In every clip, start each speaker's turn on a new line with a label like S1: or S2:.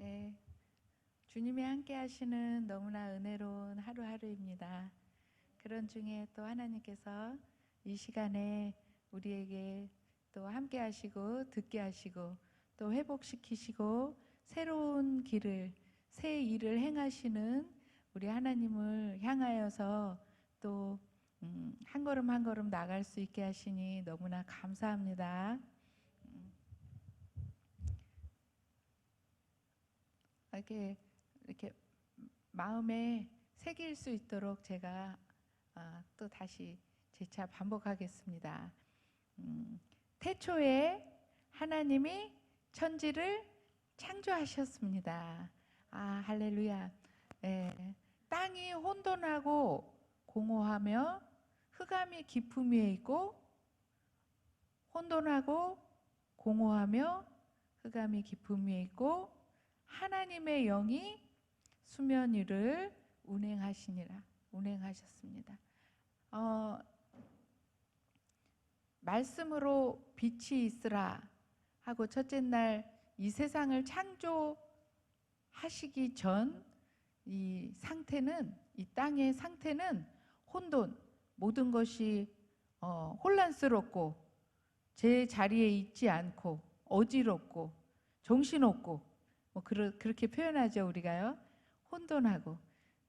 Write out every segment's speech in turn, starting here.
S1: 네, 주님이 함께 하시는 너무나 은혜로운 하루하루입니다. 그런 중에 또 하나님께서 이 시간에 우리에게 또 함께 하시고 듣게 하시고 또 회복시키시고 새로운 길을, 새 일을 행하시는 우리 하나님을 향하여서 또 한 걸음 한 걸음 나갈 수 있게 하시니 너무나 감사합니다. 이렇게 마음에 새길 수 있도록 제가 또 다시 재차 반복하겠습니다. 태초에 하나님이 천지를 창조하셨습니다. 할렐루야. 네, 땅이 혼돈하고 공허하며 흑암이 깊음 위에 있고, 혼돈하고 공허하며 흑암이 깊음 위에 있고, 하나님의 영이 수면 위를 운행하셨습니다. 말씀으로 빛이 있으라 하고 첫째 날 이 세상을 창조하시기 전 이 상태는, 이 땅의 상태는 혼돈, 모든 것이 혼란스럽고 제 자리에 있지 않고 어지럽고 정신없고 그렇게 표현하죠, 우리가요. 혼돈하고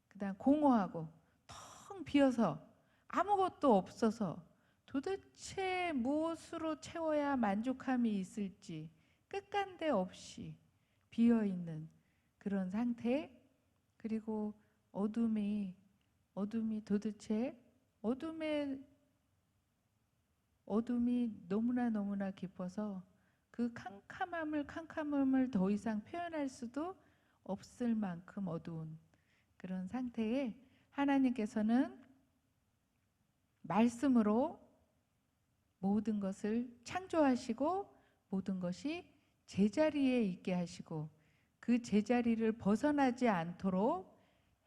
S1: 그다음 공허하고 텅 비어서 아무것도 없어서 도대체 무엇으로 채워야 만족함이 있을지 끝간데 없이 비어있는 그런 상태. 그리고 어둠이 도대체 어둠이 너무나 깊어서 그 캄캄함을 더 이상 표현할 수도 없을 만큼 어두운 그런 상태에 하나님께서는 말씀으로 모든 것을 창조하시고 모든 것이 제자리에 있게 하시고 그 제자리를 벗어나지 않도록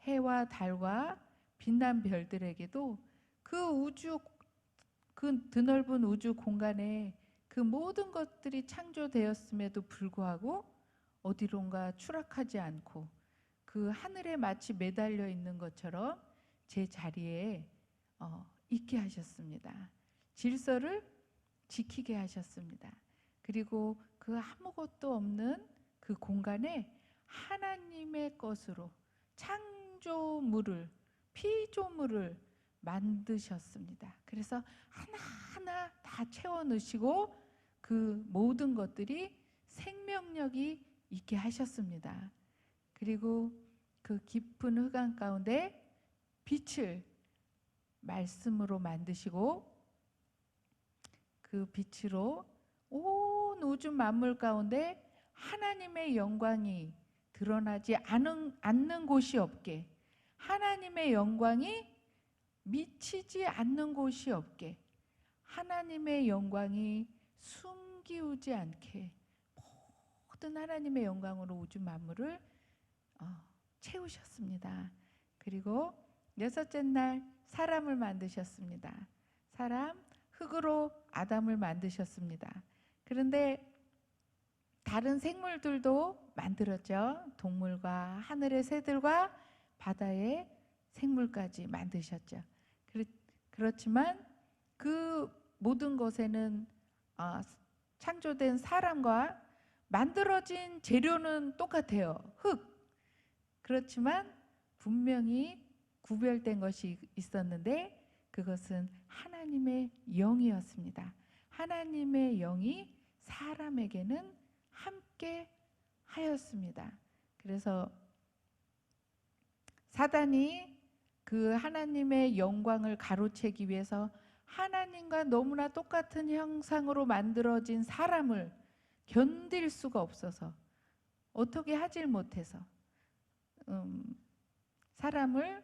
S1: 해와 달과 빛난 별들에게도 그 드넓은 우주 공간에 그 모든 것들이 창조되었음에도 불구하고 어디론가 추락하지 않고 그 하늘에 마치 매달려 있는 것처럼 제 자리에 있게 하셨습니다. 질서를 지키게 하셨습니다. 그리고 그 아무것도 없는 그 공간에 하나님의 것으로 피조물을 만드셨습니다. 그래서 하나하나 다 채워 넣으시고 그 모든 것들이 생명력이 있게 하셨습니다. 그리고 그 깊은 흑암 가운데 빛을 말씀으로 만드시고 그 빛으로 온 우주 만물 가운데 하나님의 영광이 드러나지 않는 곳이 없게, 하나님의 영광이 미치지 않는 곳이 없게, 하나님의 영광이 숨기우지 않게 모든 하나님의 영광으로 우주 만물을 채우셨습니다. 그리고 여섯째 날 사람을 만드셨습니다. 흙으로 아담을 만드셨습니다. 그런데 다른 생물들도 만들었죠. 동물과 하늘의 새들과 바다의 생물까지 만드셨죠. 그렇지만 그 모든 것에는 창조된 사람과 만들어진 재료는 똑같아요. 흙. 그렇지만 분명히 구별된 것이 있었는데 그것은 하나님의 영이었습니다. 하나님의 영이 사람에게는 함께 하였습니다. 그래서 사단이 그 하나님의 영광을 가로채기 위해서 하나님과 너무나 똑같은 형상으로 만들어진 사람을 견딜 수가 없어서 어떻게 하질 못해서 사람을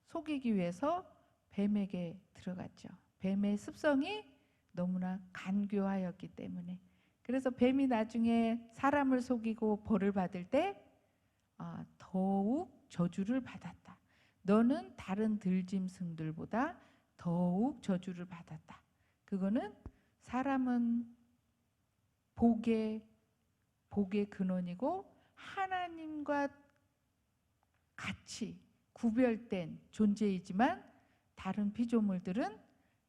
S1: 속이기 위해서 뱀에게 들어갔죠. 뱀의 습성이 너무나 간교하였기 때문에. 그래서 뱀이 나중에 사람을 속이고 벌을 받을 때 더욱 저주를 받았다. 너는 다른 들짐승들보다 더욱 저주를 받았다. 그거는 사람은 복의 근원이고 하나님과 같이 구별된 존재이지만 다른 피조물들은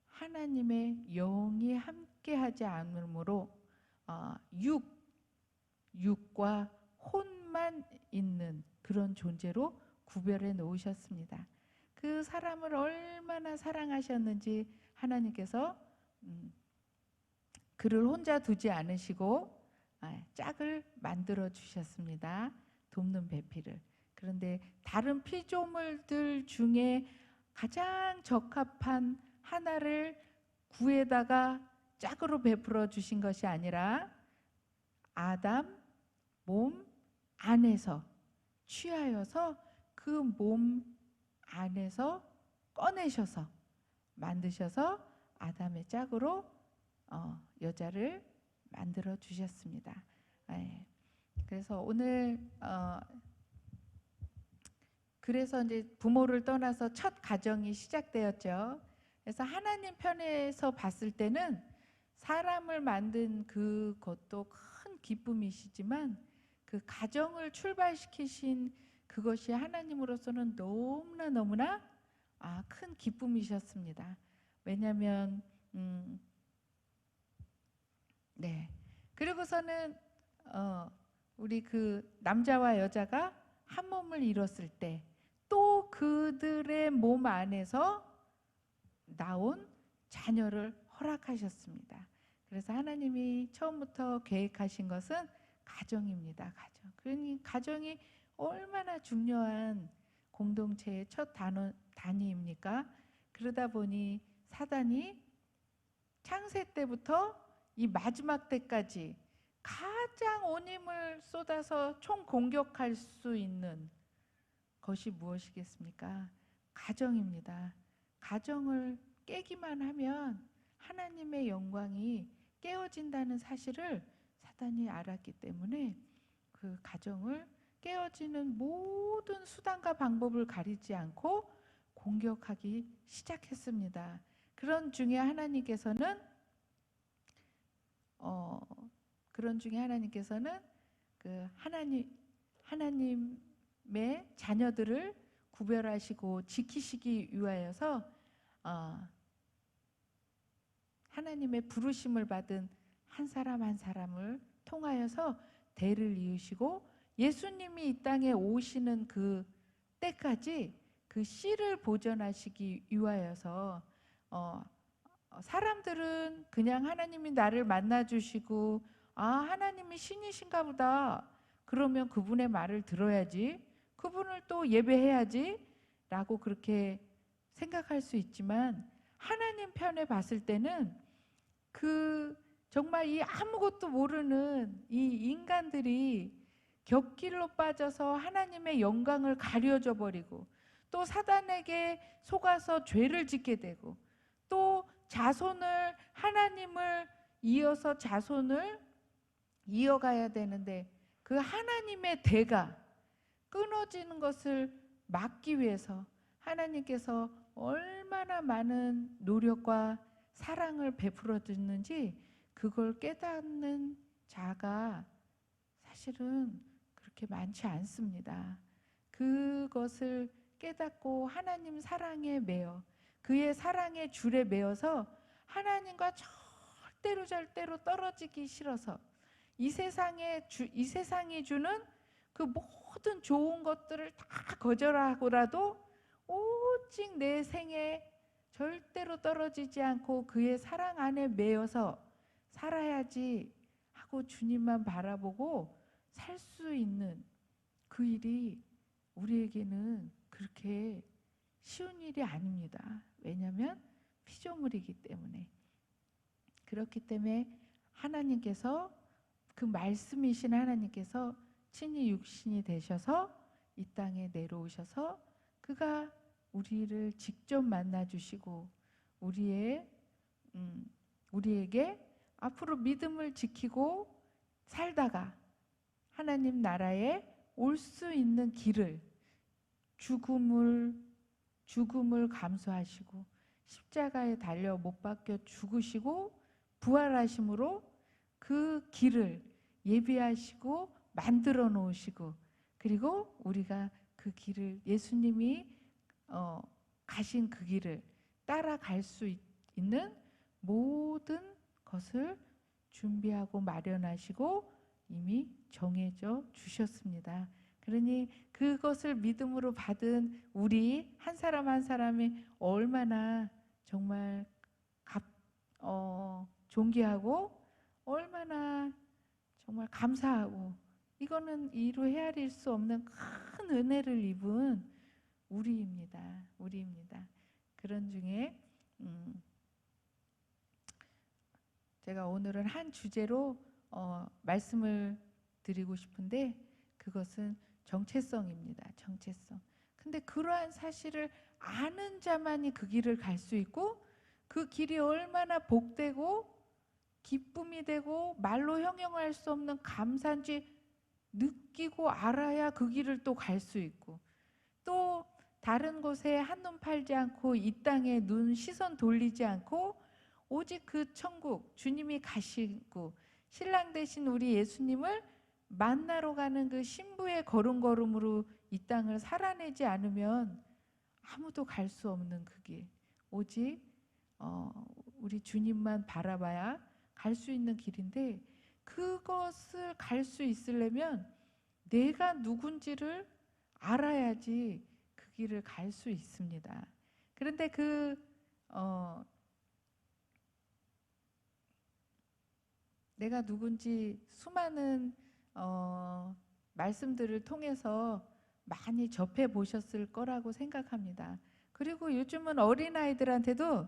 S1: 하나님의 영이 함께하지 않으므로 육과 혼만 있는 그런 존재로 구별해 놓으셨습니다. 그 사람을 얼마나 사랑하셨는지 하나님께서 그를 혼자 두지 않으시고 짝을 만들어 주셨습니다. 돕는 배필을. 그런데 다른 피조물들 중에 가장 적합한 하나를 구에다가 짝으로 베풀어 주신 것이 아니라 아담 몸 안에서 취하여서 그 몸 안에서 꺼내셔서 만드셔서 아담의 짝으로 여자를 만들어 주셨습니다. 그래서 오늘 그래서 이제 부모를 떠나서 첫 가정이 시작되었죠. 그래서 하나님 편에서 봤을 때는 사람을 만든 그것도 큰 기쁨이시지만 그 가정을 출발시키신 그것이 하나님으로서는 너무나 큰 기쁨이셨습니다. 왜냐하면 그리고서는 우리 그 남자와 여자가 한 몸을 이뤘을 때 또 그들의 몸 안에서 나온 자녀를 허락하셨습니다. 그래서 하나님이 처음부터 계획하신 것은 가정입니다. 가정. 그러니 가정이 얼마나 중요한 공동체의 첫 단위입니까? 그러다 보니 사단이 창세 때부터 이 마지막 때까지 가장 온 힘을 쏟아서 총 공격할 수 있는 것이 무엇이겠습니까? 가정입니다. 가정을 깨기만 하면 하나님의 영광이 깨어진다는 사실을 사단이 알았기 때문에 그 가정을 깨어지는 모든 수단과 방법을 가리지 않고 공격하기 시작했습니다. 그런 중에 하나님께서는 그 하나님의 자녀들을 구별하시고 지키시기 위하여서 하나님의 부르심을 받은 한 사람 한 사람을 통하여서 대를 이으시고 예수님이 이 땅에 오시는 그 때까지 그 씨를 보존하시기 위하여서 사람들은 그냥 하나님이 나를 만나주시고 하나님이 신이신가 보다. 그러면 그분의 말을 들어야지. 그분을 또 예배해야지. 라고 그렇게 생각할 수 있지만 하나님 편에 봤을 때는 정말 이 아무것도 모르는 이 인간들이 곁길로 빠져서 하나님의 영광을 가려져 버리고 또 사단에게 속아서 죄를 짓게 되고 또 자손을 하나님을 이어서 자손을 이어가야 되는데 그 하나님의 대가 끊어지는 것을 막기 위해서 하나님께서 얼마나 많은 노력과 사랑을 베풀어 주는지 그걸 깨닫는 자가 사실은 그렇게 많지 않습니다. 그것을 깨닫고 하나님 사랑에 매여 그의 사랑의 줄에 매여서 하나님과 절대로 떨어지기 싫어서 이 세상이 주는 그 모든 좋은 것들을 다 거절하고라도 오직 내 생에 절대로 떨어지지 않고 그의 사랑 안에 매여서 살아야지 하고 주님만 바라보고 살 수 있는 그 일이 우리에게는 그렇게 쉬운 일이 아닙니다. 왜냐하면 피조물이기 때문에. 그렇기 때문에 하나님께서 그 말씀이신 하나님께서 친히 육신이 되셔서 이 땅에 내려오셔서 그가 우리를 직접 만나주시고 우리에게 앞으로 믿음을 지키고 살다가 하나님 나라에 올 수 있는 길을 죽음을 감수하시고 십자가에 달려 못 박혀 죽으시고 부활하심으로 그 길을 예비하시고 만들어 놓으시고, 그리고 우리가 그 길을, 예수님이 가신 그 길을 따라갈 수 있는 모든 것을 준비하고 마련하시고 이미 정해져 주셨습니다. 그러니 그것을 믿음으로 받은 우리 한 사람 한 사람이 얼마나 정말 존귀하고 얼마나 정말 감사하고, 이거는 이루 헤아릴 수 없는 큰 은혜를 입은 우리입니다. 우리입니다. 그런 중에 제가 오늘은 한 주제로 말씀을 드리고 싶은데, 그것은 정체성입니다. 정체성. 근데 그러한 사실을 아는 자만이 그 길을 갈 수 있고, 그 길이 얼마나 복되고 기쁨이 되고 말로 형용할 수 없는 감사인지 느끼고 알아야 그 길을 또 갈 수 있고, 또 다른 곳에 한눈 팔지 않고 이 땅에 눈 시선 돌리지 않고 오직 그 천국, 주님이 가시고 신랑 되신 우리 예수님을 만나러 가는 그 신부의 걸음걸음으로 이 땅을 살아내지 않으면 아무도 갈 수 없는 그 길, 오직 우리 주님만 바라봐야 갈 수 있는 길인데, 그것을 갈 수 있으려면 내가 누군지를 알아야지 그 길을 갈 수 있습니다. 그런데 내가 누군지 수많은 말씀들을 통해서 많이 접해 보셨을 거라고 생각합니다. 그리고 요즘은 어린아이들한테도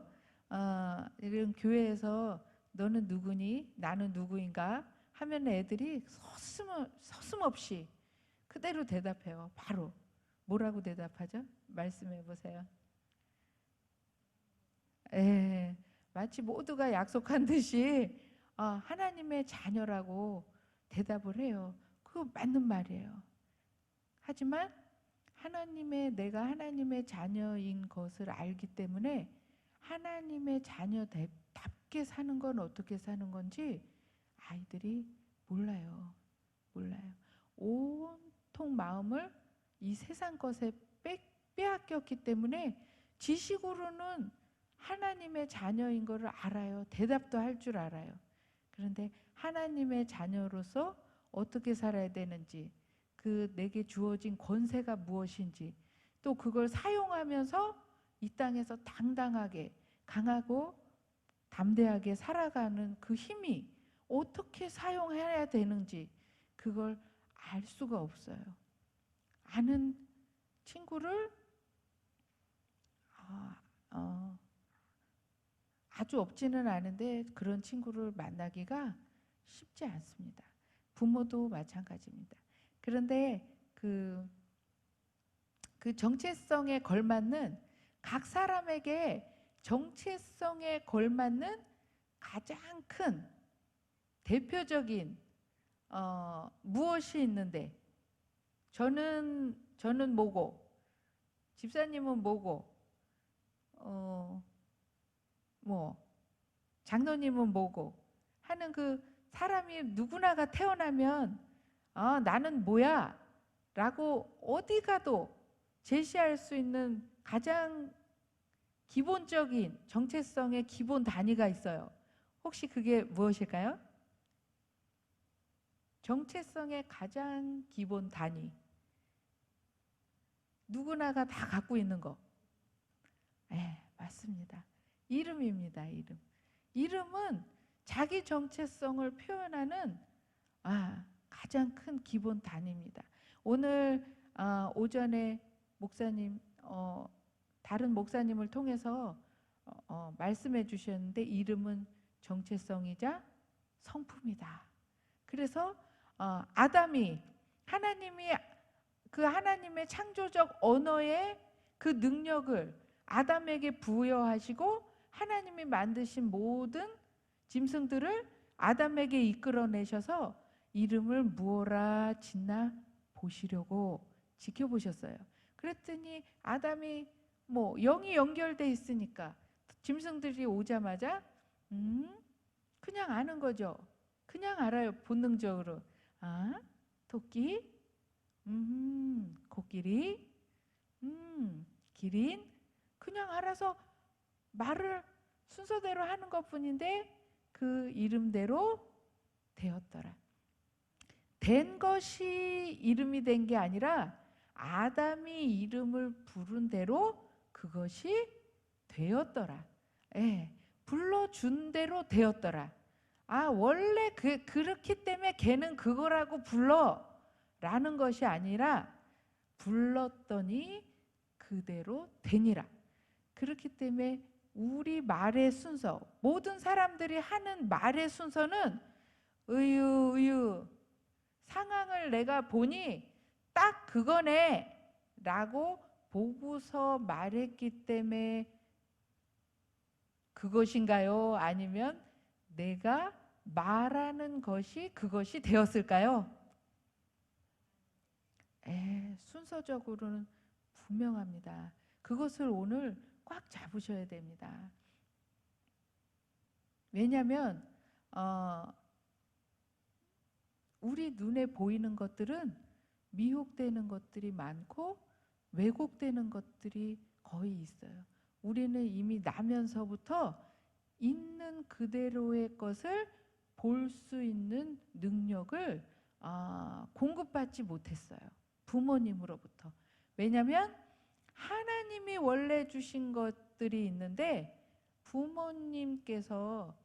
S1: 이런 교회에서 너는 누구니? 나는 누구인가? 하면 애들이 서슴없이 그대로 대답해요. 바로. 뭐라고 대답하죠? 말씀해 보세요. 마치 모두가 약속한 듯이 하나님의 자녀라고 대답을 해요. 그거 맞는 말이에요. 하지만 내가 하나님의 자녀인 것을 알기 때문에 하나님의 자녀답게 사는 건 어떻게 사는 건지 아이들이 몰라요. 온통 마음을 이 세상 것에 빼앗겼기 때문에 지식으로는 하나님의 자녀인 것을 알아요. 대답도 할 줄 알아요. 그런데 하나님의 자녀로서 어떻게 살아야 되는지, 내게 주어진 권세가 무엇인지, 또 그걸 사용하면서 이 땅에서 당당하게 강하고 담대하게 살아가는 그 힘이 어떻게 사용해야 되는지 그걸 알 수가 없어요. 아는 친구를 아주 없지는 않은데 그런 친구를 만나기가 쉽지 않습니다. 부모도 마찬가지입니다. 그런데 그 정체성에 걸맞는, 각 사람에게 정체성에 걸맞는 가장 큰 대표적인 무엇이 있는데, 저는 뭐고, 집사님은 뭐고, 장로님은 뭐고 하는 그 사람이 누구나가 태어나면 나는 뭐야 라고 어디 가도 제시할 수 있는 가장 기본적인 정체성의 기본 단위가 있어요. 혹시 그게 무엇일까요? 정체성의 가장 기본 단위, 누구나가 다 갖고 있는 거. 맞습니다. 이름입니다. 이름은 자기 정체성을 표현하는 가장 큰 기본 단위입니다. 오늘 오전에 목사님, 다른 목사님을 통해서 말씀해 주셨는데, 이름은 정체성이자 성품이다. 그래서 아담이 하나님의 창조적 언어의 그 능력을 아담에게 부여하시고, 하나님이 만드신 모든 짐승들을 아담에게 이끌어내셔서 이름을 무엇라 짓나 보시려고 지켜보셨어요. 그랬더니 아담이 영이 연결돼 있으니까 짐승들이 오자마자 그냥 아는 거죠. 그냥 알아요. 본능적으로. 토끼, 코끼리, 기린, 그냥 알아서 말을 순서대로 하는 것뿐인데 그 이름대로 되었더라. 된 것이 이름이 된 게 아니라 아담이 이름을 부른 대로 그것이 되었더라. 예, 불러준 대로 되었더라. 아, 원래 그렇기 때문에 걔는 그거라고 불러 라는 것이 아니라 불렀더니 그대로 되니라. 그렇기 때문에 우리 말의 순서, 모든 사람들이 하는 말의 순서는 의유 상황을 내가 보니 딱 그거네 라고 보고서 말했기 때문에 그것인가요? 아니면 내가 말하는 것이 그것이 되었을까요? 순서적으로는 분명합니다. 그것을 오늘 꽉 잡으셔야 됩니다. 왜냐하면 우리 눈에 보이는 것들은 미혹되는 것들이 많고 왜곡되는 것들이 거의 있어요. 우리는 이미 나면서부터 있는 그대로의 것을 볼 수 있는 능력을 공급받지 못했어요. 부모님으로부터. 왜냐하면 하나님이 원래 주신 것들이 있는데 부모님께서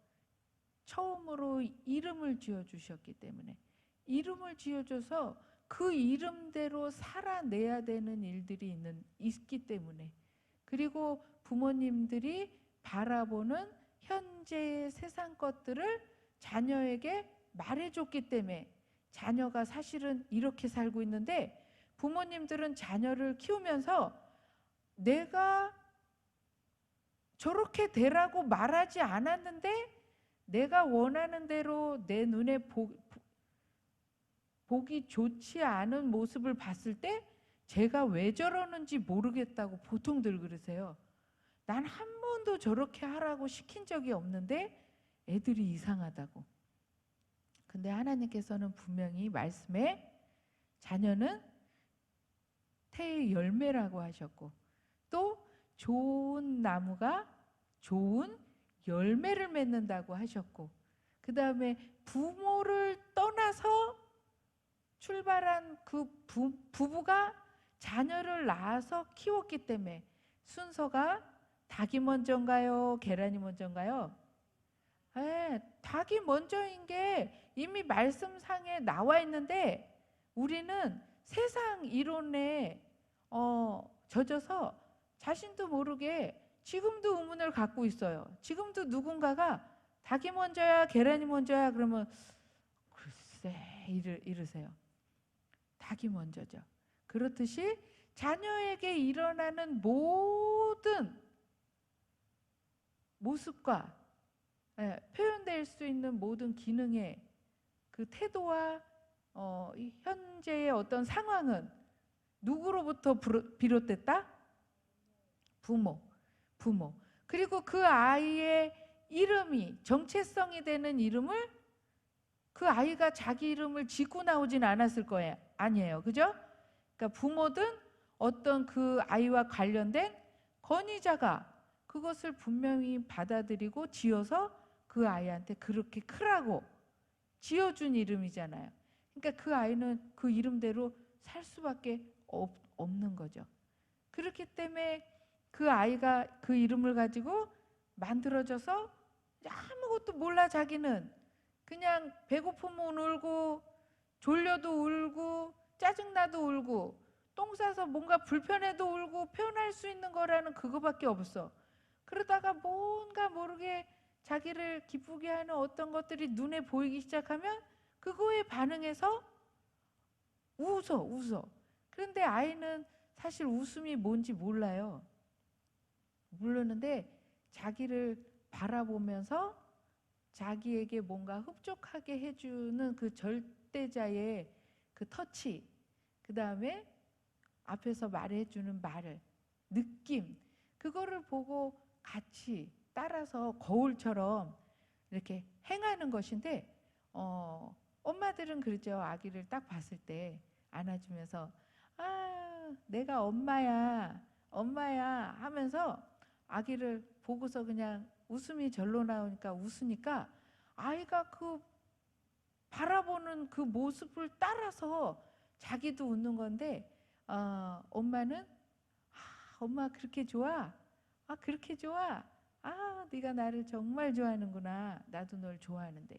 S1: 처음으로 이름을 지어주셨기 때문에 이름을 지어줘서 그 이름대로 살아내야 되는 일들이 있기 때문에 그리고 부모님들이 바라보는 현재의 세상 것들을 자녀에게 말해줬기 때문에 자녀가 사실은 이렇게 살고 있는데 부모님들은 자녀를 키우면서 내가 저렇게 되라고 말하지 않았는데 내가 원하는 대로 내 눈에 보기 좋지 않은 모습을 봤을 때 제가 왜 저러는지 모르겠다고 보통들 그러세요. 난 한 번도 저렇게 하라고 시킨 적이 없는데 애들이 이상하다고. 근데 하나님께서는 분명히 말씀에 자녀는 태의 열매라고 하셨고 또 좋은 나무가 좋은 열매를 맺는다고 하셨고 그 다음에 부모를 떠나서 출발한 그 부부가 자녀를 낳아서 키웠기 때문에 순서가 닭이 먼저인가요? 계란이 먼저인가요? 닭이 먼저인 게 이미 말씀상에 나와 있는데 우리는 세상 이론에 젖어서 자신도 모르게 지금도 의문을 갖고 있어요. 지금도 누군가가 닭이 먼저야 계란이 먼저야 그러면 글쎄 이러세요. 닭이 먼저죠. 그렇듯이 자녀에게 일어나는 모든 모습과 표현될 수 있는 모든 기능의 그 태도와 현재의 어떤 상황은 누구로부터 비롯됐다? 부모. 그리고 그 아이의 이름이 정체성이 되는 이름을 그 아이가 자기 이름을 짓고 나오진 않았을 거예요. 아니에요. 그죠? 그러니까 부모든 어떤 그 아이와 관련된 권위자가 그것을 분명히 받아들이고 지어서 그 아이한테 그렇게 크라고 지어준 이름이잖아요. 그러니까 그 아이는 그 이름대로 살 수밖에 없는 거죠. 그렇기 때문에 그 아이가 그 이름을 가지고 만들어져서 아무것도 몰라 자기는 그냥 배고프면 울고 졸려도 울고 짜증나도 울고 똥 싸서 뭔가 불편해도 울고 표현할 수 있는 거라는 그거밖에 없어. 그러다가 뭔가 모르게 자기를 기쁘게 하는 어떤 것들이 눈에 보이기 시작하면 그거에 반응해서 웃어. 그런데 아이는 사실 웃음이 뭔지 몰라요. 모르는데 자기를 바라보면서 자기에게 뭔가 흡족하게 해주는 그 절대자의 그 터치, 그 다음에 앞에서 말해주는 말을, 느낌, 그거를 보고 같이 따라서 거울처럼 이렇게 행하는 것인데 엄마들은 그러죠. 아기를 딱 봤을 때 안아주면서 아, 내가 엄마야, 엄마야 하면서 아기를 보고서 그냥 웃음이 절로 나오니까 웃으니까 아이가 그 바라보는 그 모습을 따라서 자기도 웃는 건데 엄마는 엄마 그렇게 좋아? 아 그렇게 좋아? 아 네가 나를 정말 좋아하는구나. 나도 널 좋아하는데.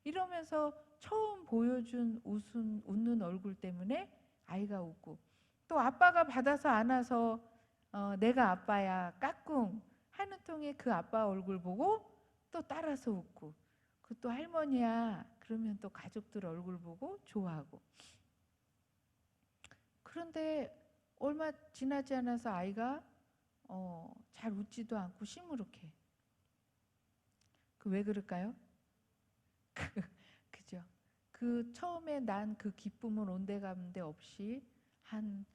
S1: 이러면서 처음 보여준 웃는 얼굴 때문에 아이가 웃고 또 아빠가 받아서 안아서 내가 아빠야 까꿍 하는 통에 그 아빠 얼굴 보고 또 따라서 웃고 그 또 할머니야 그러면 또 가족들 얼굴 보고 좋아하고 그런데 얼마 지나지 않아서 아이가 잘 웃지도 않고 시무룩해. 그 왜 그럴까요? 그죠? 그 처음에 난 그 기쁨은 온데간데 없이 한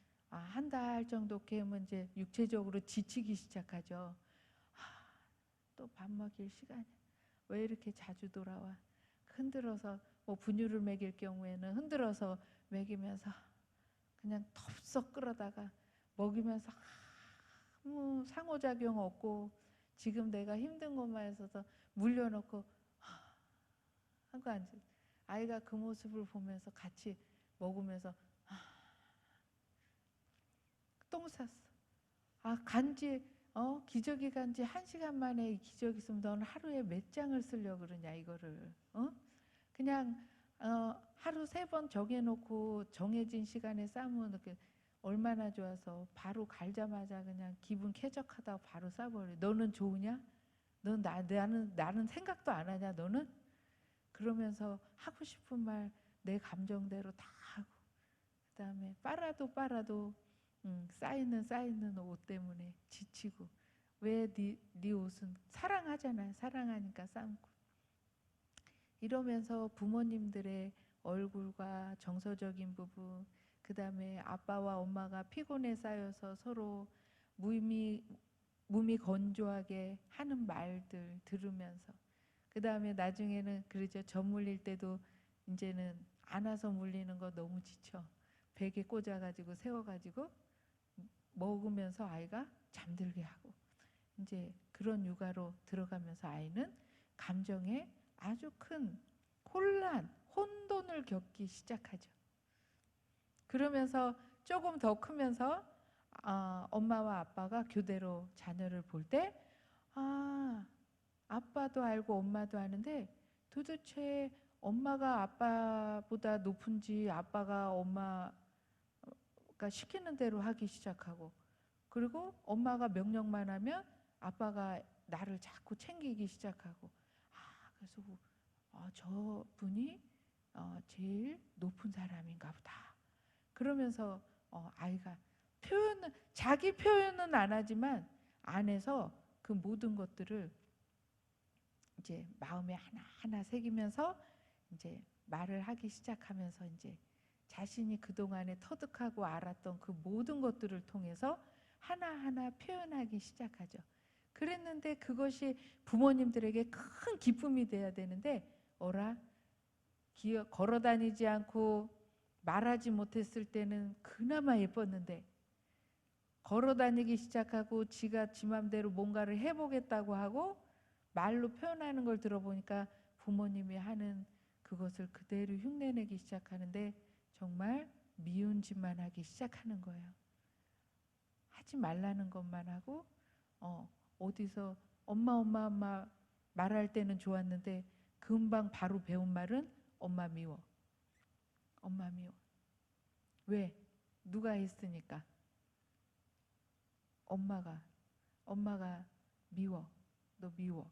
S1: 달 정도 되면 이제 육체적으로 지치기 시작하죠. 또 밥 먹일 시간이 왜 이렇게 자주 돌아와? 흔들어서 뭐 분유를 먹일 경우에는 흔들어서 먹이면서 그냥 덥석 끌어다가 먹이면서 아무 상호작용 없고 지금 내가 힘든 것만 있어서 물려놓고 하고 앉아. 아이가 그 모습을 보면서 같이 먹으면서 똥 쌌어. 아 간지 기저귀 간지 1시간 만에 이 기저귀 쓰면 너는 하루에 몇 장을 쓰려고 그러냐 이거를 그냥 하루 3번 정해놓고 정해진 시간에 싸면 이렇게 얼마나 좋아서 바로 갈자마자 그냥 기분 쾌적하다고 바로 싸버려. 너는 좋으냐? 넌 나는 생각도 안 하냐 너는? 그러면서 하고 싶은 말 내 감정대로 다 하고 그 다음에 빨아도 쌓이는 옷 때문에 지치고 왜 네 옷은 사랑하잖아요. 사랑하니까 삶고 이러면서 부모님들의 얼굴과 정서적인 부분 그 다음에 아빠와 엄마가 피곤에 쌓여서 서로 몸이 건조하게 하는 말들 들으면서 그 다음에 나중에는 그러죠. 젖 물릴 때도 이제는 안아서 물리는 거 너무 지쳐. 베개 꽂아가지고 세워가지고 먹으면서 아이가 잠들게 하고 이제 그런 육아로 들어가면서 아이는 감정에 아주 큰 혼돈을 겪기 시작하죠. 그러면서 조금 더 크면서 엄마와 아빠가 교대로 자녀를 볼 때 아빠도 알고 엄마도 아는데 도대체 엄마가 아빠보다 높은지 아빠가 엄마가 시키는 대로 하기 시작하고 그리고 엄마가 명령만 하면 아빠가 나를 자꾸 챙기기 시작하고 그래서 저분이 제일 높은 사람인가 보다. 그러면서 아이가 자기 표현은 안 하지만 안에서 그 모든 것들을 이제 마음에 하나하나 새기면서 이제 말을 하기 시작하면서 이제 자신이 그동안에 터득하고 알았던 그 모든 것들을 통해서 하나하나 표현하기 시작하죠. 그랬는데 그것이 부모님들에게 큰 기쁨이 돼야 되는데 걸어 다니지 않고 말하지 못했을 때는 그나마 예뻤는데 걸어 다니기 시작하고 지가 지 맘대로 뭔가를 해보겠다고 하고 말로 표현하는 걸 들어보니까 부모님이 하는 그것을 그대로 흉내내기 시작하는데 정말 미운 짓만 하기 시작하는 거예요. 하지 말라는 것만 하고 어디서 엄마 말할 때는 좋았는데 금방 바로 배운 말은 엄마 미워. 엄마 미워. 왜? 누가 했으니까. 엄마가 미워. 너 미워.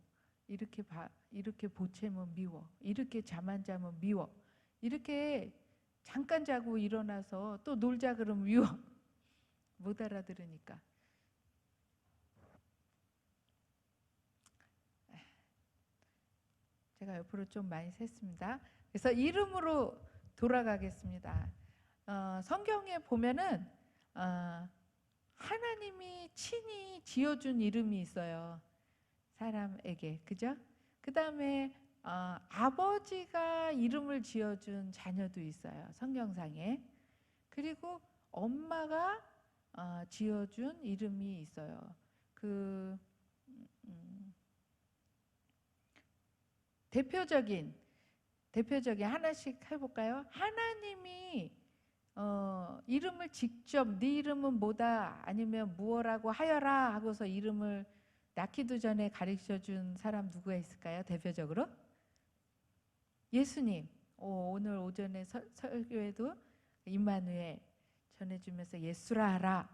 S1: 이렇게 보채면 미워. 이렇게 잠 안 자면 미워. 이렇게 잠깐 자고 일어나서 또 놀자 그러면 미워. 못 알아들으니까. 제가 옆으로 좀 많이 샜습니다. 그래서 이름으로 돌아가겠습니다. 성경에 보면은 하나님이 친히 지어준 이름이 있어요. 사람에게. 그죠? 그 다음에 아버지가 이름을 지어준 자녀도 있어요. 성경상에. 그리고 엄마가 지어준 이름이 있어요. 대표적인 하나씩 해볼까요? 하나님이 이름을 직접 네 이름은 뭐다 아니면 무엇라고 하여라 하고서 이름을 낳기도 전에 가르쳐준 사람 누구가 있을까요? 대표적으로 예수님. 오늘 오전에 설교에도 임마누엘 전해주면서 예수라 하라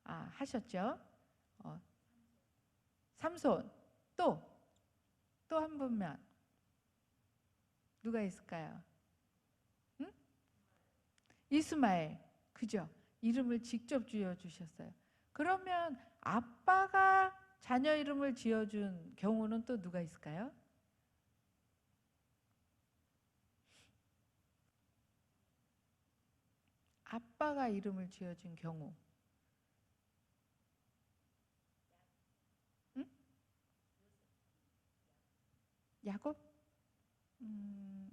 S1: 하셨죠. 삼손. 또 한 분만 누가 있을까요? 응? 이스마엘. 그죠? 이름을 직접 지어주셨어요. 그러면 아빠가 자녀 이름을 지어준 경우는 또 누가 있을까요? 아빠가 이름을 지어준 경우. 응? 야곱?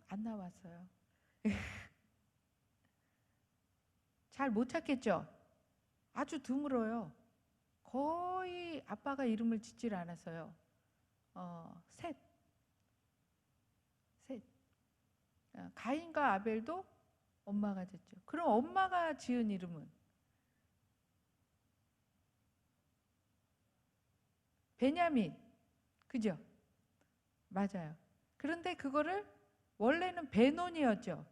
S1: 안 나왔어요. 잘 못 찾겠죠? 아주 드물어요. 거의 아빠가 이름을 짓질 않았어요. 셋. 가인과 아벨도 엄마가 짓죠. 그럼 엄마가 지은 이름은? 베냐민. 그죠? 맞아요. 그런데 그거를 원래는 베논이었죠.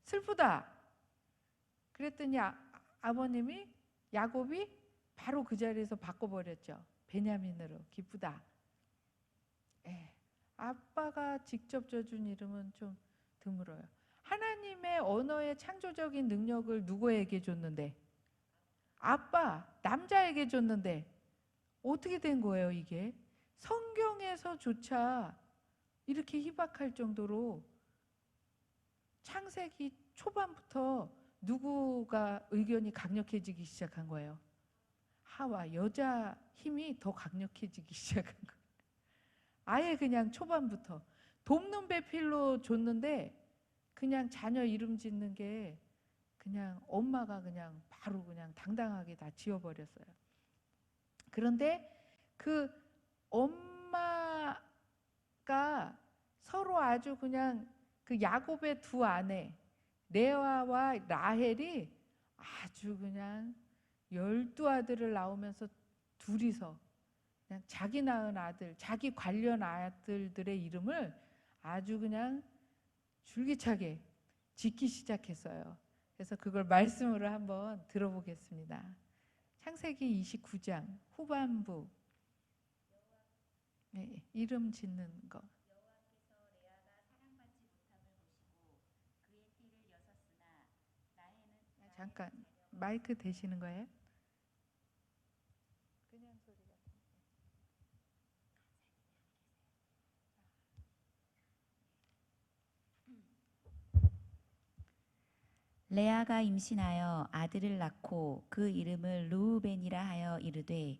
S1: 슬프다. 그랬더니 아버님이 야곱이 바로 그 자리에서 바꿔버렸죠. 베냐민으로. 기쁘다. 아빠가 직접 져준 이름은 좀 드물어요. 하나님의 언어의 창조적인 능력을 누구에게 줬는데? 아빠, 남자에게 줬는데 어떻게 된 거예요 이게? 성경에서조차 이렇게 희박할 정도로 창세기 초반부터 누구가 의견이 강력해지기 시작한 거예요? 하와. 여자 힘이 더 강력해지기 시작한 거예요. 아예 그냥 초반부터 돕는 배필로 줬는데 그냥 자녀 이름 짓는 게 그냥 엄마가 그냥 바로 그냥 당당하게 다 지어버렸어요. 그런데 그 엄마가 서로 아주 그냥 그 야곱의 두 아내 레아와 라헬이 아주 그냥 12아들을 낳으면서 둘이서 그냥 자기 낳은 아들, 자기 관련 아들들의 이름을 아주 그냥 줄기차게 짓기 시작했어요. 그래서 그걸 말씀으로 한번 들어보겠습니다. 창세기 29장 후반부. 네, 이름 짓는 거. 잠깐 마이크 대시는 거예요? 그냥 소리가.
S2: 레아가 임신하여 아들을 낳고 그 이름을 르우벤이라 하여 이르되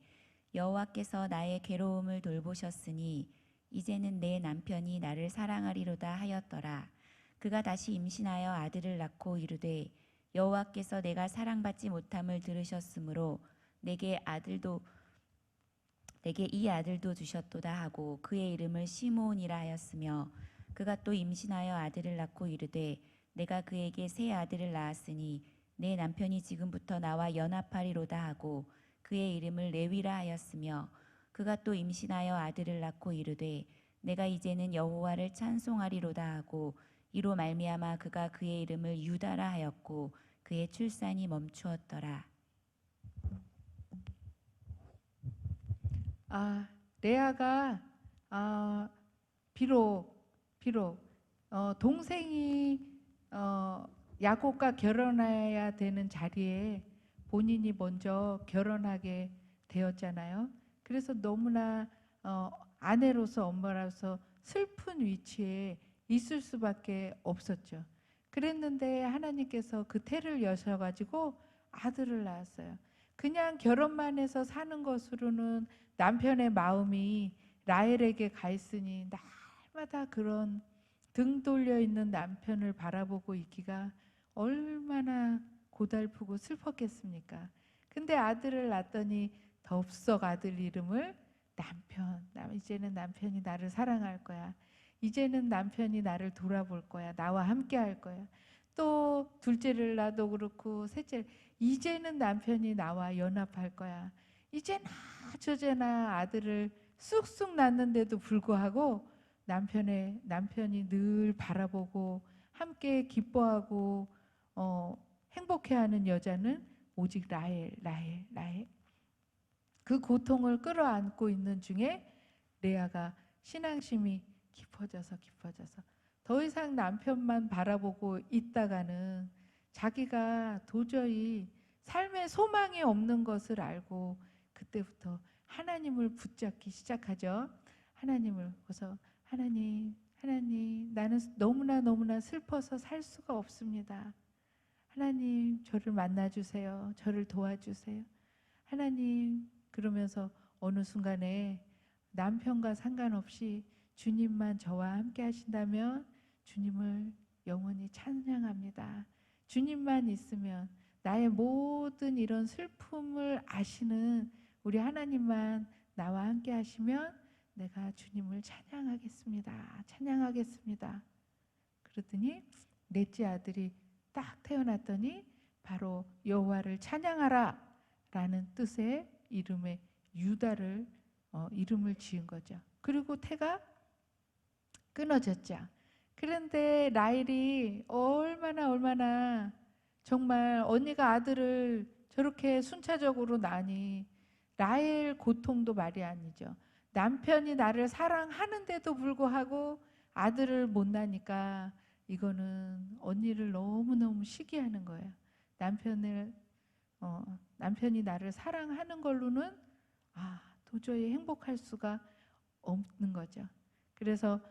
S2: 여호와께서 나의 괴로움을 돌보셨으니 이제는 내 남편이 나를 사랑하리로다 하였더라. 그가 다시 임신하여 아들을 낳고 이르되 여호와께서 내가 사랑받지 못함을 들으셨으므로 내게 이 아들도 주셨도다 하고 그의 이름을 시므온이라 하였으며 그가 또 임신하여 아들을 낳고 이르되 내가 그에게 새 아들을 낳았으니 내 남편이 지금부터 나와 연합하리로다 하고 그의 이름을 레위라 하였으며 그가 또 임신하여 아들을 낳고 이르되 내가 이제는 여호와를 찬송하리로다 하고 이로 말미암아 그가 그의 이름을 유다라 하였고 그의 출산이 멈추었더라.
S1: 레아가 비록 동생이 야곱과 결혼해야 되는 자리에 본인이 먼저 결혼하게 되었잖아요. 그래서 너무나 아내로서 엄마로서 슬픈 위치에 있을 수밖에 없었죠. 그랬는데 하나님께서 그 태를 여셔가지고 아들을 낳았어요. 그냥 결혼만 해서 사는 것으로는 남편의 마음이 라헬에게 가 있으니 해마다 그런 등 돌려 있는 남편을 바라보고 있기가 얼마나 고달프고 슬펐겠습니까? 근데 아들을 낳았더니 덥석 아들 이름을 이제는 남편이 나를 사랑할 거야. 이제는 남편이 나를 돌아볼 거야. 나와 함께 할 거야. 또 둘째를 낳아도 그렇고 셋째, 이제는 남편이 나와 연합할 거야. 이제나 저제나 아들을 쑥쑥 낳는데도 불구하고 남편이 늘 바라보고 함께 기뻐하고 행복해하는 여자는 오직 라헬. 그 고통을 끌어안고 있는 중에 레아가 신앙심이 깊어져서 더 이상 남편만 바라보고 있다가는 자기가 도저히 삶의 소망이 없는 것을 알고 그때부터 하나님을 붙잡기 시작하죠. 하나님을 보서 하나님 나는 너무나 슬퍼서 살 수가 없습니다. 하나님 저를 만나주세요. 저를 도와주세요. 하나님 그러면서 어느 순간에 남편과 상관없이 주님만 저와 함께 하신다면 주님을 영원히 찬양합니다. 주님만 있으면 나의 모든 이런 슬픔을 아시는 우리 하나님만 나와 함께 하시면 내가 주님을 찬양하겠습니다. 그러더니 넷째 아들이 딱 태어났더니 바로 여호와를 찬양하라 라는 뜻의 이름의 유다를 이름을 지은 거죠. 그리고 태가 끊어졌죠. 그런데 라헬이 얼마나 정말 언니가 아들을 저렇게 순차적으로 낳으니 라헬 고통도 말이 아니죠. 남편이 나를 사랑하는데도 불구하고 아들을 못 낳으니까 이거는 언니를 너무너무 시기하는 거예요. 남편이 나를 사랑하는 걸로는 도저히 행복할 수가 없는 거죠. 그래서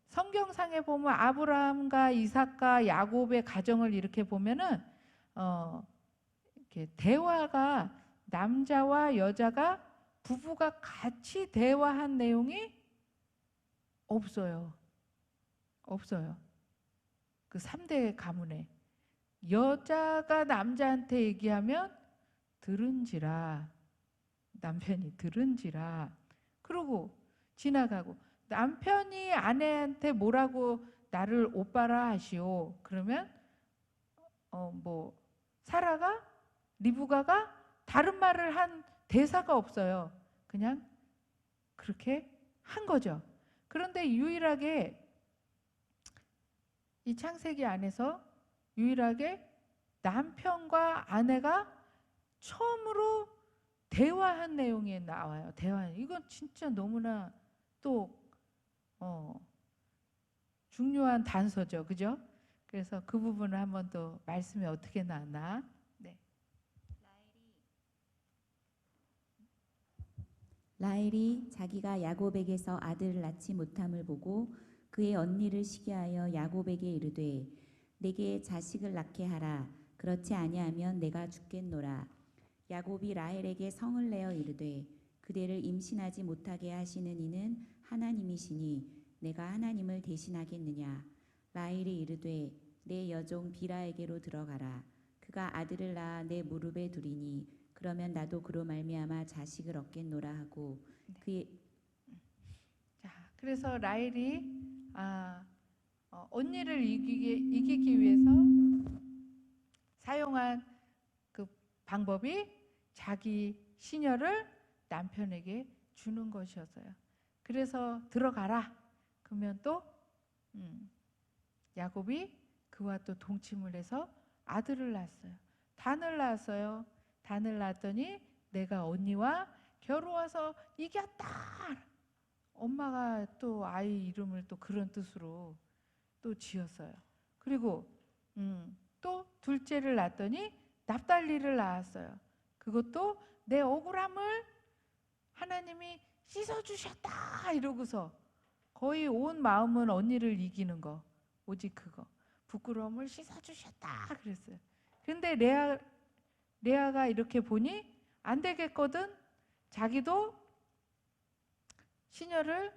S1: 성경상에 보면 아브라함과 이삭과 야곱의 가정을 이렇게 보면은 이렇게 대화가 남자와 여자가 부부가 같이 대화한 내용이 없어요. 그 3대 가문에 여자가 남자한테 얘기하면 들은지라, 남편이 들은지라 그러고 지나가고, 남편이 아내한테 뭐라고 나를 오빠라 하시오 그러면 사라가 리브가가 다른 말을 한 대사가 없어요. 그냥 그렇게 한 거죠. 그런데 유일하게 이 창세기 안에서 유일하게 남편과 아내가 처음으로 대화한 내용이 나와요. 이건 진짜 너무나 또 중요한 단서죠. 그죠? 그래서 그 부분을 한번 더 말씀이 어떻게 나왔나? 네.
S2: 라헬이 자기가 야곱에게서 아들을 낳지 못함을 보고 그의 언니를 시기하여 야곱에게 이르되 내게 자식을 낳게 하라. 그렇지 아니하면 내가 죽겠노라. 야곱이 라헬에게 성을 내어 이르되 그대를 임신하지 못하게 하시는 이는 하나님이시니 내가 하나님을 대신하겠느냐. 라헬이 이르되 내 여종 비라에게로 들어가라. 그가 아들을 낳아 내 무릎에 두리니 그러면 나도 그로 말미암아 자식을 얻겠노라 하고
S1: 그래서 라헬이 언니를 이기기 위해서 사용한 그 방법이 자기 시녀를 남편에게 주는 것이었어요. 그래서 들어가라. 그러면 또 야곱이 그와 또 동침을 해서 아들을 낳았어요. 단을 낳았어요. 단을 낳았더니 내가 언니와 겨루어서 이겼다. 엄마가 또 아이 이름을 또 그런 뜻으로 또 지었어요. 그리고 또 둘째를 낳았더니 납달리를 낳았어요. 그것도 내 억울함을 하나님이 씻어주셨다 이러고서 거의 온 마음은 언니를 이기는 거, 오직 그거 부끄러움을 씻어주셨다 그랬어요. 근데 레아가 이렇게 보니 안 되겠거든. 자기도 시녀를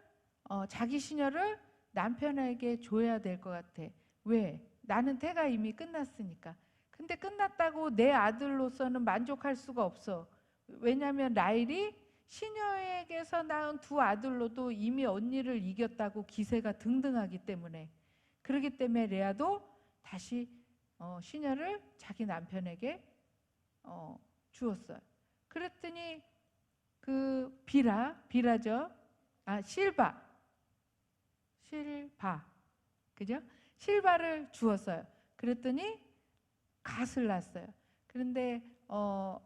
S1: 자기 시녀를 남편에게 줘야 될 것 같아. 왜? 나는 태가 이미 끝났으니까. 근데 끝났다고 내 아들로서는 만족할 수가 없어. 왜냐하면 라헬이 시녀에게서 낳은 두 아들로도 이미 언니를 이겼다고 기세가 등등하기 때문에. 그렇기 때문에 레아도 다시 시녀를 자기 남편에게 주었어요. 그랬더니 그 비라죠. 실바, 그죠? 실바를 주었어요. 그랬더니 갓을 낳았어요. 그런데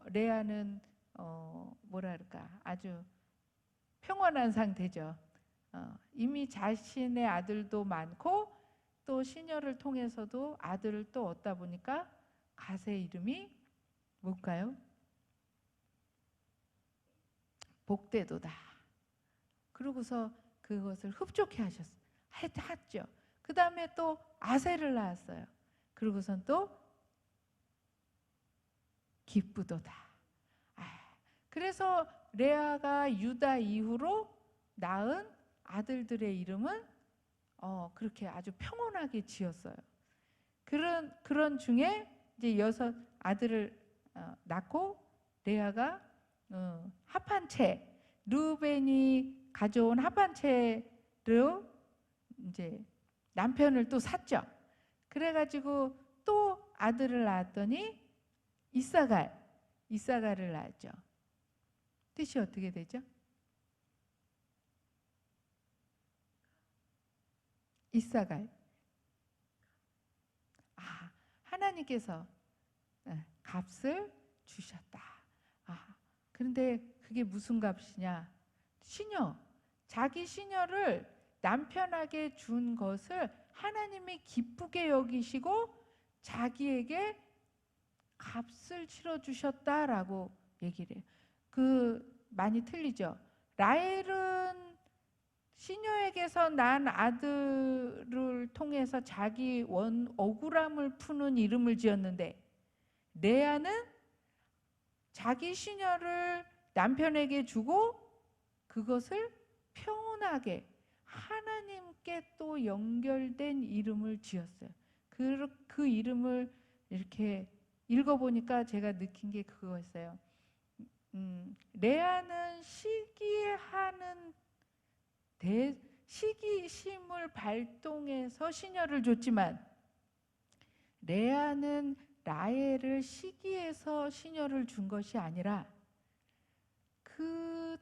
S1: 레아는 뭐랄까 아주 평온한 상태죠. 이미 자신의 아들도 많고 또 시녀를 통해서도 아들을 또 얻다 보니까 갓의 이름이 뭘까요? 복되도다. 그러고서 그것을 흡족해 했죠. 그 다음에 또 아셀을 낳았어요. 그러고선 또 기쁘도다. 그래서 레아가 유다 이후로 낳은 아들들의 이름은 그렇게 아주 평온하게 지었어요. 그런 중에 이제 6 아들을 낳고 레아가 합한 채 르우벤이 가져온 합한 채로 이제 남편을 또 샀죠. 그래가지고 또 아들을 낳았더니 이사갈을 낳았죠. 뜻이 어떻게 되죠? 이사갈. 하나님께서 값을 주셨다. 그런데 그게 무슨 값이냐? 시녀. 자기 시녀를 남편에게 준 것을 하나님이 기쁘게 여기시고 자기에게 값을 치러 주셨다라고 얘기를 해요. 많이 틀리죠. 라헬은 시녀에게서 난 아들을 통해서 자기 억울함을 푸는 이름을 지었는데 레아는 자기 시녀를 남편에게 주고 그것을 평온하게 하나님께 또 연결된 이름을 지었어요. 그 이름을 이렇게 읽어보니까 제가 느낀 게 그거였어요. 레아는 시기심을 발동해서 시녀를 줬지만 레아는 라헬을 시기해서 시녀를 준 것이 아니라 그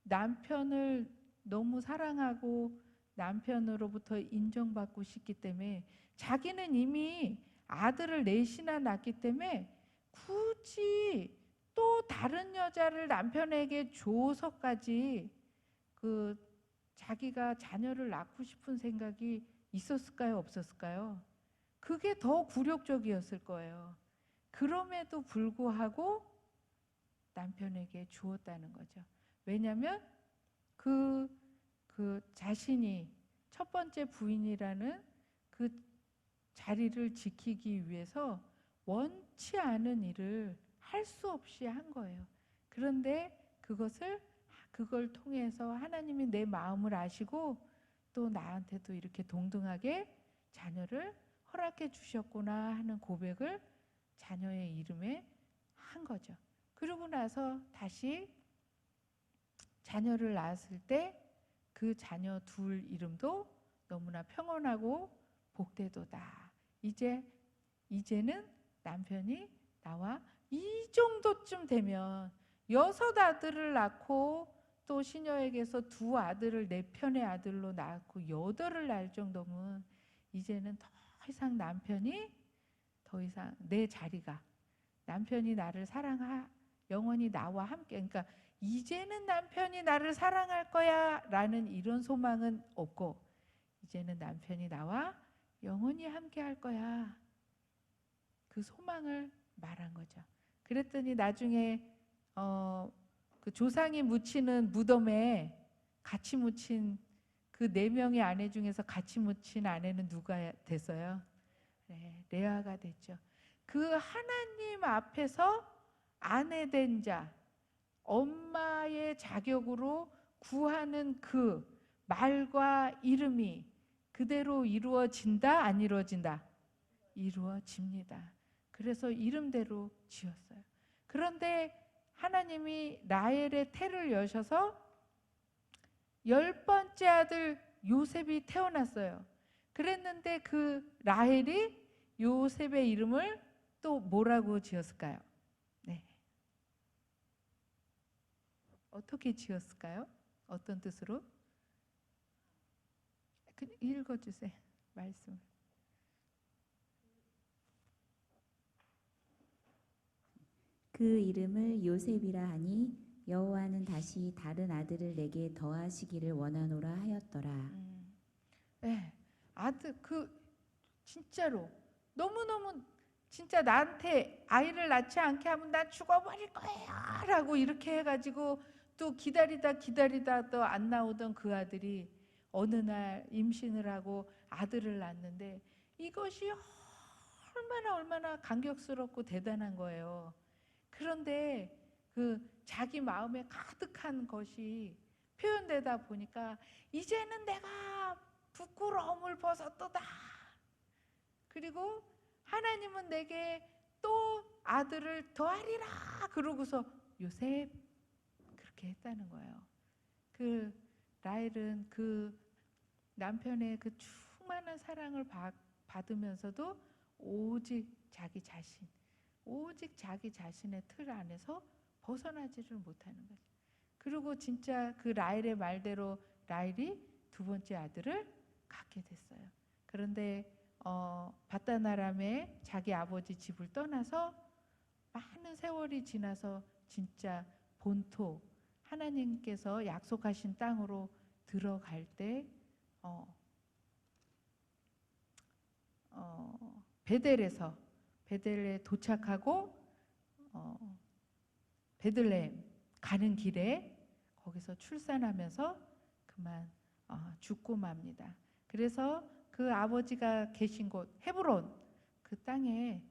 S1: 남편을 너무 사랑하고 남편으로부터 인정받고 싶기 때문에 자기는 이미 아들을 넷이나 낳기 때문에 굳이 또 다른 여자를 남편에게 줘서까지 자기가 자녀를 낳고 싶은 생각이 있었을까요? 없었을까요? 그게 더 굴욕적이었을 거예요. 그럼에도 불구하고 남편에게 주었다는 거죠. 왜냐하면 그 자신이 첫 번째 부인이라는 그 자리를 지키기 위해서 원치 않은 일을 할 수 없이 한 거예요. 그런데 그걸 통해서 하나님이 내 마음을 아시고 또 나한테도 이렇게 동등하게 자녀를 허락해 주셨구나 하는 고백을 자녀의 이름에 한 거죠. 그러고 나서 다시 자녀를 낳았을 때 그 자녀 둘 이름도 너무나 평온하고 복되도다. 이제는 남편이 나와 이 정도쯤 되면 6 아들을 낳고 또 시녀에게서 2 아들을 내 편의 아들로 낳고 8을 낳을 정도면 이제는 더 이상 내 자리가 남편이 나를 영원히 나와 함께, 그러니까 이제는 남편이 나를 사랑할 거야 라는 이런 소망은 없고 이제는 남편이 나와 영원히 함께 할 거야, 그 소망을 말한 거죠. 그랬더니 나중에 그 조상이 묻히는 무덤에 같이 묻힌 그 4명의 아내 중에서 같이 묻힌 아내는 누가 됐어요? 네, 레아가 됐죠. 그 하나님 앞에서 아내 된 자, 엄마의 자격으로 구하는 그 말과 이름이 그대로 이루어진다, 안 이루어진다? 이루어집니다. 그래서 이름대로 지었어요. 그런데 하나님이 라헬의 태를 여셔서 10번째 아들 요셉이 태어났어요. 그랬는데 그 라헬이 요셉의 이름을 또 뭐라고 지었을까요? 네. 어떻게 지었을까요? 어떤 뜻으로? 읽어주세요. 말씀.
S2: 그 이름을 요셉이라 하니 여호와는 다시 다른 아들을 내게 더하시기를 원하노라 하였더라.
S1: 네, 아들 진짜로 너무너무 진짜 나한테 아이를 낳지 않게 하면 나 죽어버릴 거야 라고 이렇게 해가지고 또 기다리다 또 안 나오던 그 아들이 어느 날 임신을 하고 아들을 낳는데 이것이 얼마나 감격스럽고 대단한 거예요. 그런데 그 자기 마음에 가득한 것이 표현되다 보니까 이제는 내가 부끄러움을 벗었도다. 그리고 하나님은 내게 또 아들을 더하리라 그러고서 요셉 그렇게 했다는 거예요. 그 라헬은 그 남편의 그 충만한 사랑을 받으면서도 오직 자기 자신의 틀 안에서 벗어나지를 못하는 거죠. 그리고 진짜 그 라헬의 말대로 라헬이 두 번째 아들을 갖게 됐어요. 그런데 바단 아람에 자기 아버지 집을 떠나서 많은 세월이 지나서 진짜 본토 하나님께서 약속하신 땅으로 들어갈 때 베델에 도착하고 베들레헴 가는 길에 거기서 출산하면서 그만 죽고 맙니다. 그래서 그 아버지가 계신 곳 헤브론 그 땅에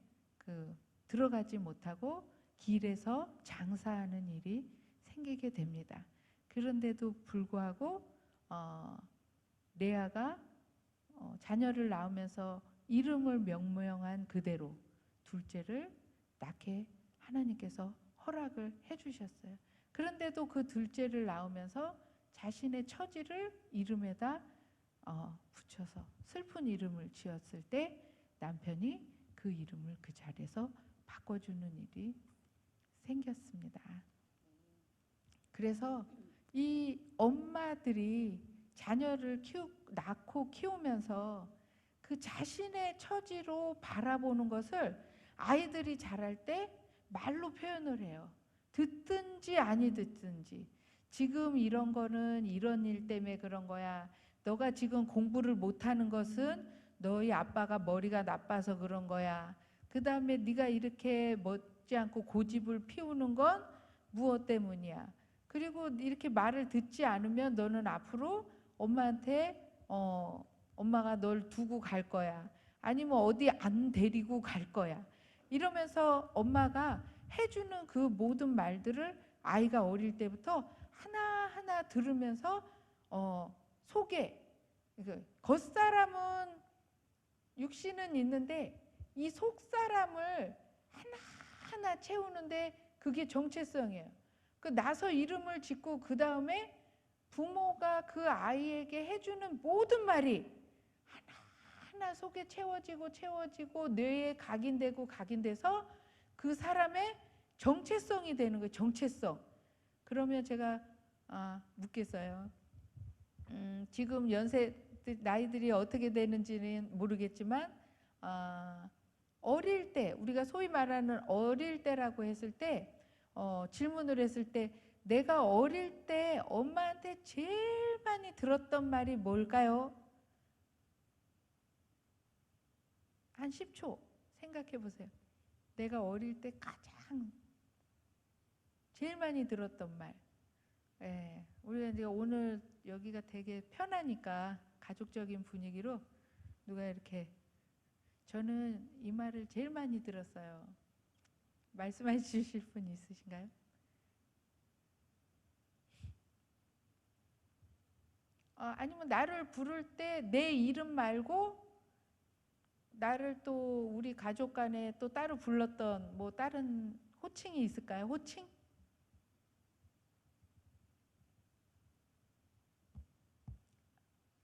S1: 들어가지 못하고 길에서 장사하는 일이 생기게 됩니다. 그런데도 불구하고 레아가 자녀를 낳으면서 이름을 명명한 그대로 둘째를 낳게 하나님께서 허락을 해주셨어요. 그런데도 그 둘째를 낳으면서 자신의 처지를 이름에다 붙여서 슬픈 이름을 지었을 때 남편이 그 이름을 그 자리에서 바꿔주는 일이 생겼습니다. 그래서 이 엄마들이 자녀를 낳고 키우면서 그 자신의 처지로 바라보는 것을 아이들이 자랄 때 말로 표현을 해요. 듣든지 아니 듣든지. 지금 이런 거는 이런 일 때문에 그런 거야. 너가 지금 공부를 못하는 것은 너희 아빠가 머리가 나빠서 그런 거야. 그 다음에 네가 이렇게 못지않고 고집을 피우는 건 무엇 때문이야. 그리고 이렇게 말을 듣지 않으면 너는 앞으로 엄마한테 엄마가 널 두고 갈 거야. 아니면 어디 안 데리고 갈 거야. 이러면서 엄마가 해주는 그 모든 말들을 아이가 어릴 때부터 하나하나 들으면서 속에 겉사람은 육신은 있는데 이 속사람을 하나하나 채우는데 그게 정체성이에요. 그 나서 이름을 짓고 그 다음에 부모가 그 아이에게 해주는 모든 말이 하나하나 속에 채워지고 뇌에 각인돼서 그 사람의 정체성이 되는 거예요. 정체성. 그러면 제가 묻겠어요. 지금 연세 나이들이 어떻게 되는지는 모르겠지만 어릴 때 우리가 소위 말하는 어릴 때라고 했을 때 질문을 했을 때 내가 어릴 때 엄마한테 제일 많이 들었던 말이 뭘까요? 한 10초 생각해 보세요. 내가 어릴 때 가장 제일 많이 들었던 말. 예, 우리가 이제 오늘 여기가 되게 편하니까 가족적인 분위기로 누가 이렇게 저는 이 말을 제일 많이 들었어요. 말씀해 주실 분 있으신가요? 아니면 나를 부를 때 내 이름 말고 나를 또 우리 가족 간에 또 따로 불렀던 뭐 다른 호칭이 있을까요? 호칭?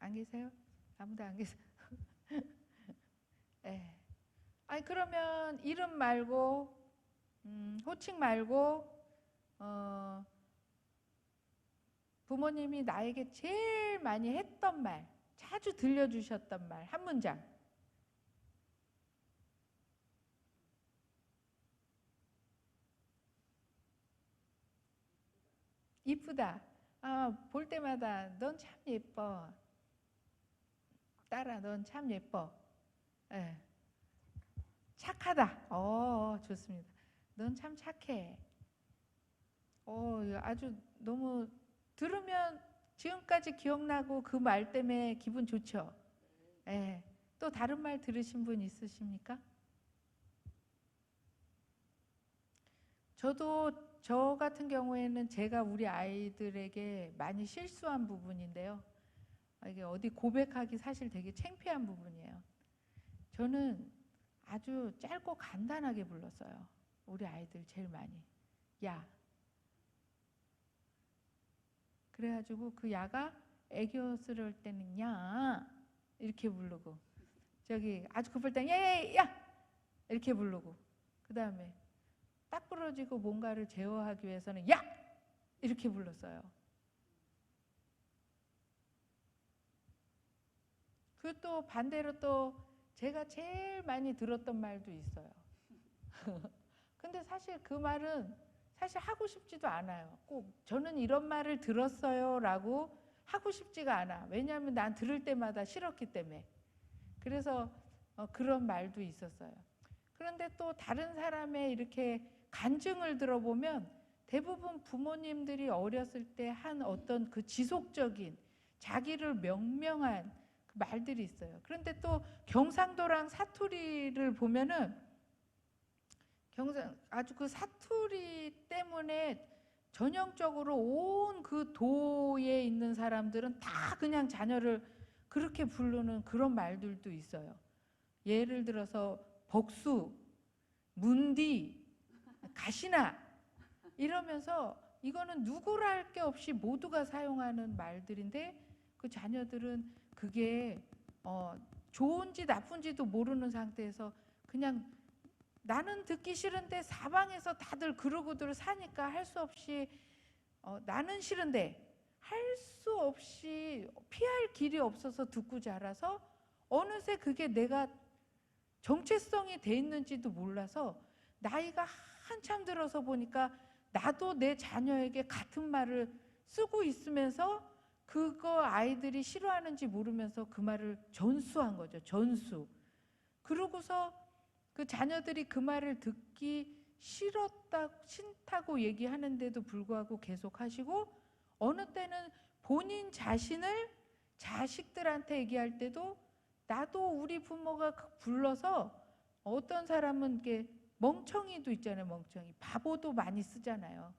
S1: 안 계세요? 아무도 안 계세요? 네. 아니 그러면 이름 말고 호칭 말고 부모님이 나에게 제일 많이 했던 말, 자주 들려주셨던 말 한 문장. 이쁘다. 볼 때마다 넌 참 예뻐. 딸아, 넌 참 예뻐. 예. 착하다. 좋습니다. 넌 참 착해. 아주 너무 들으면 지금까지 기억나고 그 말 때문에 기분 좋죠. 예. 또 다른 말 들으신 분 있으십니까? 저 같은 경우에는 제가 우리 아이들에게 많이 실수한 부분인데요. 이게 어디 고백하기 사실 되게 창피한 부분이에요. 저는 아주 짧고 간단하게 불렀어요. 우리 아이들 제일 많이. 야. 그래가지고 그 야가 애교스러울 때는 야 이렇게 부르고 저기 아주 급할 때는 야 이렇게 부르고 그 다음에 딱 부러지고 뭔가를 제어하기 위해서는 야 이렇게 불렀어요. 그것도 반대로 또 제가 제일 많이 들었던 말도 있어요. 근데 사실 그 말은 사실 하고 싶지도 않아요. 꼭 저는 이런 말을 들었어요 라고 하고 싶지가 않아. 왜냐하면 난 들을 때마다 싫었기 때문에. 그래서 그런 말도 있었어요. 그런데 또 다른 사람의 이렇게 간증을 들어보면 대부분 부모님들이 어렸을 때 한 어떤 그 지속적인 자기를 명명한 그 말들이 있어요. 그런데 또 경상도랑 사투리를 보면은 아주 그 사투리 때문에 전형적으로 온 그 도에 있는 사람들은 다 그냥 자녀를 그렇게 부르는 그런 말들도 있어요. 예를 들어서 복수, 문디, 가시나 이러면서 이거는 누구라 할 게 없이 모두가 사용하는 말들인데 그 자녀들은 그게 좋은지 나쁜지도 모르는 상태에서 그냥 나는 듣기 싫은데 사방에서 다들 그러고들 사니까 할 수 없이 나는 싫은데 할 수 없이 피할 길이 없어서 듣고 자라서 어느새 그게 내가 정체성이 돼 있는지도 몰라서 나이가 한참 들어서 보니까 나도 내 자녀에게 같은 말을 쓰고 있으면서 그거 아이들이 싫어하는지 모르면서 그 말을 전수한 거죠. 전수. 그러고서 그 자녀들이 그 말을 듣기 싫다고 얘기하는데도 불구하고 계속 하시고 어느 때는 본인 자신을 자식들한테 얘기할 때도 나도 우리 부모가 불러서 어떤 사람은 이게 멍청이도 있잖아요. 멍청이. 바보도 많이 쓰잖아요.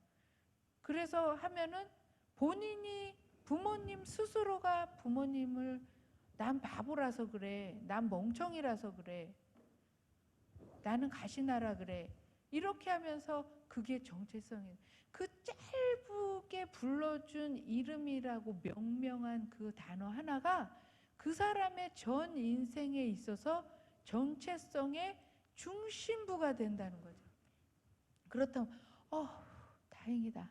S1: 그래서 하면은 본인이 부모님 스스로가 부모님을 난 바보라서 그래. 난 멍청이라서 그래. 나는 가시나라 그래. 이렇게 하면서 그게 정체성이에요. 그 짧게 불러준 이름이라고 명명한 그 단어 하나가 그 사람의 전 인생에 있어서 정체성의 중심부가 된다는 거죠. 그렇다면 다행이다.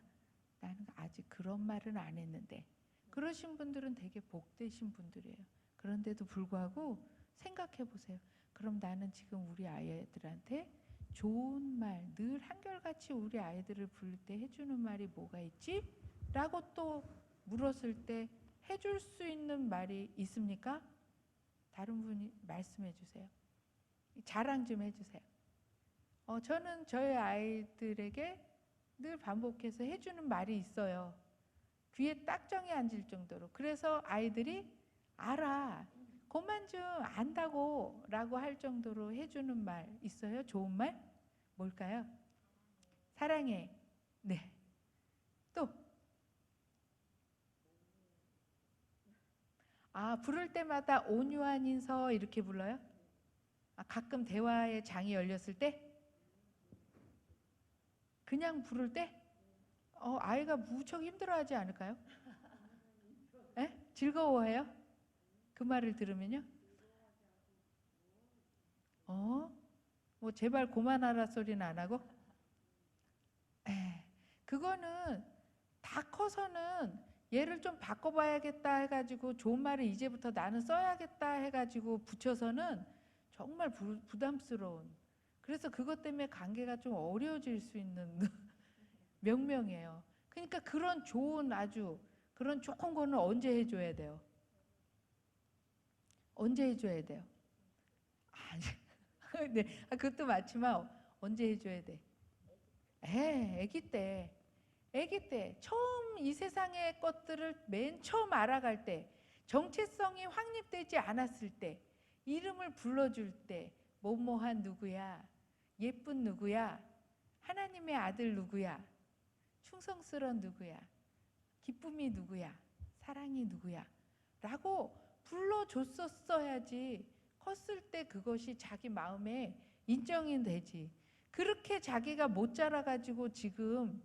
S1: 나는 아직 그런 말은 안 했는데. 그러신 분들은 되게 복되신 분들이에요. 그런데도 불구하고 생각해 보세요. 그럼 나는 지금 우리 아이들한테 좋은 말, 늘 한결같이 우리 아이들을 부를 때 해주는 말이 뭐가 있지? 라고 또 물었을 때 해줄 수 있는 말이 있습니까? 다른 분이 말씀해 주세요. 자랑 좀 해주세요. 저는 저희 아이들에게 늘 반복해서 해주는 말이 있어요. 귀에 딱정이 앉을 정도로. 그래서 아이들이 알아. 그만 좀 안다고 라고 할 정도로 해주는 말 있어요? 좋은 말? 뭘까요? 사랑해. 네. 또 부를 때마다 온유한 인서 이렇게 불러요? 가끔 대화의 장이 열렸을 때? 그냥 부를 때? 아이가 무척 힘들어하지 않을까요? 에? 즐거워해요? 그 말을 들으면요? 뭐 제발 그만하라 소리는 안 하고? 그거는 다 커서는 얘를 좀 바꿔봐야겠다 해가지고 좋은 말을 이제부터 나는 써야겠다 해가지고 붙여서는 정말 부담스러운, 그래서 그것 때문에 관계가 좀 어려워질 수 있는 명명이에요. 그러니까 그런 좋은, 아주 그런 좋은 거는 언제 해줘야 돼요? 언제 해줘야 돼요? 아니, 네, 그것도 맞지만 언제 해줘야 돼? 아기 때. 아기 때 처음 이 세상의 것들을 맨 처음 알아갈 때, 정체성이 확립되지 않았을 때, 이름을 불러줄 때, 뭐뭐한 누구야, 예쁜 누구야, 하나님의 아들 누구야, 충성스러운 누구야, 기쁨이 누구야, 사랑이 누구야 라고 불러줬었어야지 컸을 때 그것이 자기 마음에 인정이 되지. 그렇게 자기가 못 자라가지고 지금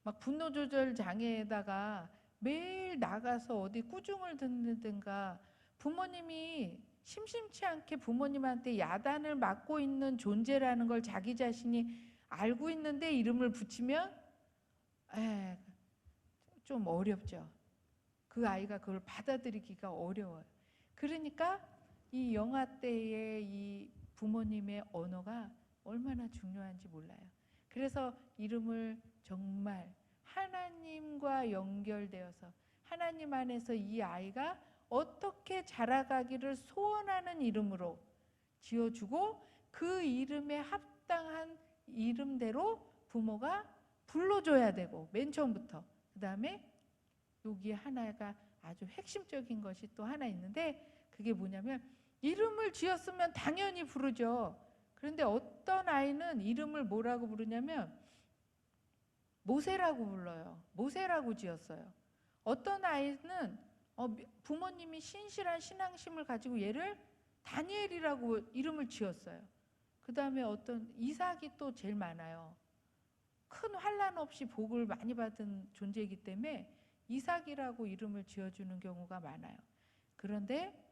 S1: 막 분노 조절 장애에다가 매일 나가서 어디 꾸중을 듣는든가, 부모님이 심심치 않게 부모님한테 야단을 맞고 있는 존재라는 걸 자기 자신이 알고 있는데 이름을 붙이면 좀 어렵죠. 그 아이가 그걸 받아들이기가 어려워요. 그러니까 이 영아 때의 이 부모님의 언어가 얼마나 중요한지 몰라요. 그래서 이름을 정말 하나님과 연결되어서 하나님 안에서 이 아이가 어떻게 자라가기를 소원하는 이름으로 지어주고, 그 이름에 합당한 이름대로 부모가 불러줘야 되고, 맨 처음부터. 그 다음에 여기 하나가 아주 핵심적인 것이 또 하나 있는데, 그게 뭐냐면 이름을 지었으면 당연히 부르죠. 그런데 어떤 아이는 이름을 뭐라고 부르냐면 모세라고 불러요. 모세라고 지었어요. 어떤 아이는 부모님이 신실한 신앙심을 가지고 얘를 다니엘이라고 이름을 지었어요. 그 다음에 어떤 이삭이 또 제일 많아요. 큰 환난 없이 복을 많이 받은 존재이기 때문에 이삭이라고 이름을 지어주는 경우가 많아요. 그런데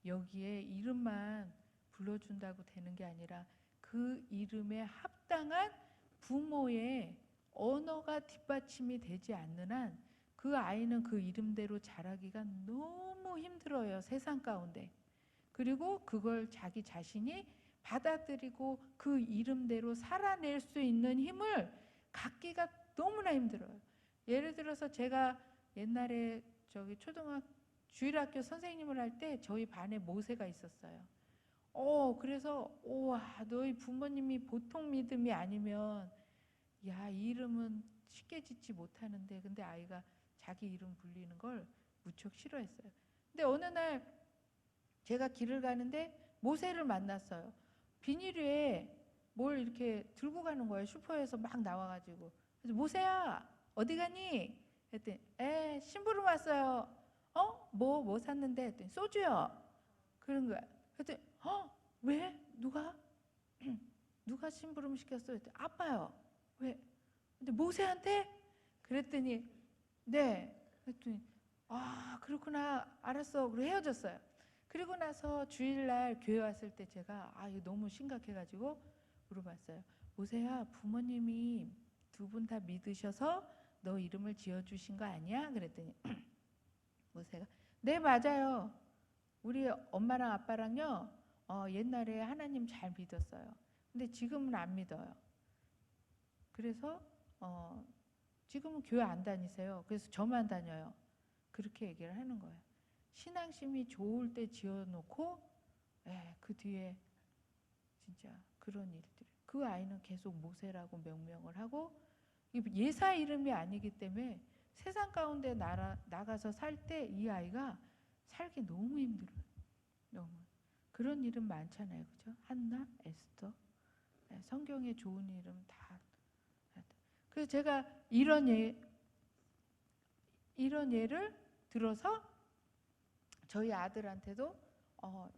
S1: 여기에 이름만 불러준다고 되는 게 아니라 그 이름에 합당한 부모의 언어가 뒷받침이 되지 않는 한 그 아이는 그 이름대로 자라기가 너무 힘들어요, 세상 가운데. 그리고 그걸 자기 자신이 받아들이고 그 이름대로 살아낼 수 있는 힘을 갖기가 너무나 힘들어요. 예를 들어서 제가 옛날에 저기 주일학교 선생님을 할 때 저희 반에 모세가 있었어요. 그래서 와, 너희 부모님이 보통 믿음이 아니면 야, 이 이름은 쉽게 짓지 못하는데, 근데 아이가 자기 이름 불리는 걸 무척 싫어했어요. 근데 어느 날 제가 길을 가는데 모세를 만났어요. 비닐에 뭘 이렇게 들고 가는 거예요. 슈퍼에서 막 나와가지고. 그래서 모세야, 어디 가니? 했더니 심부름 왔어요. 뭐 샀는데? 했더니 소주요. 그런 거야. 그랬더니 왜? 누가 심부름 시켰어? 했더니 아빠요. 왜? 근데 모세한테? 그랬더니 네. 그랬더니 그렇구나, 알았어. 그리고 헤어졌어요. 그리고 나서 주일날 교회 왔을 때 제가 이거 너무 심각해가지고 물어봤어요. 모세야, 부모님이 두 분 다 믿으셔서 너 이름을 지어주신 거 아니야? 그랬더니 모세가 네, 맞아요. 우리 엄마랑 아빠랑요 옛날에 하나님 잘 믿었어요. 근데 지금은 안 믿어요. 그래서 지금은 교회 안 다니세요. 그래서 저만 다녀요. 그렇게 얘기를 하는 거예요. 신앙심이 좋을 때 지어놓고 그 뒤에 진짜 그런 일들이. 그 아이는 계속 모세라고 명명을 하고, 예사 이름이 아니기 때문에 세상 가운데 나가서 살 때 이 아이가 살기 너무 힘들어요. 너무. 그런 이름 많잖아요. 그죠? 한나, 에스터. 성경에 좋은 이름 다. 그래서 제가 이런 예를 들어서 저희 아들한테도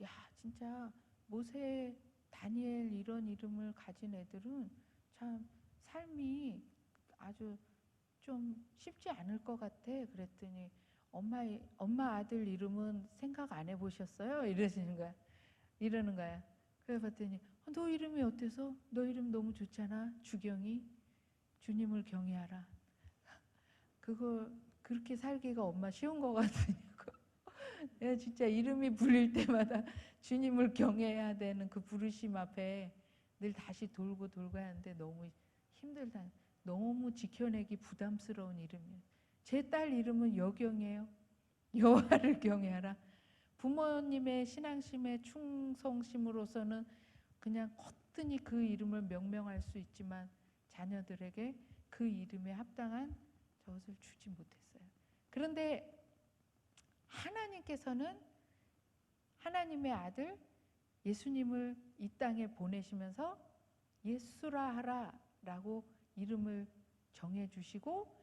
S1: 야 진짜 모세, 다니엘 이런 이름을 가진 애들은 참 삶이 아주 좀 쉽지 않을 것 같아. 그랬더니 엄마 아들 이름은 생각 안 해보셨어요? 이러는 거야. 그래 봤더니 너 이름이 어때서? 너 이름 너무 좋잖아. 주경이. 주님을 경외하라. 그거 그렇게 살기가 엄마 쉬운 것 같으냐고. 내가 진짜 이름이 불릴 때마다 주님을 경외해야 되는 그 부르심 앞에 늘 다시 돌고 하는데 너무 힘들다. 너무 지켜내기 부담스러운 이름이에요. 제 딸 이름은 여경이에요. 여호와를 경외하라. 부모님의 신앙심에 충성심으로서는 그냥 거뜬히 그 이름을 명명할 수 있지만 자녀들에게 그 이름에 합당한 저것을 주지 못했어요. 그런데 하나님께서는 하나님의 아들 예수님을 이 땅에 보내시면서 예수라 하라 라고 이름을 정해주시고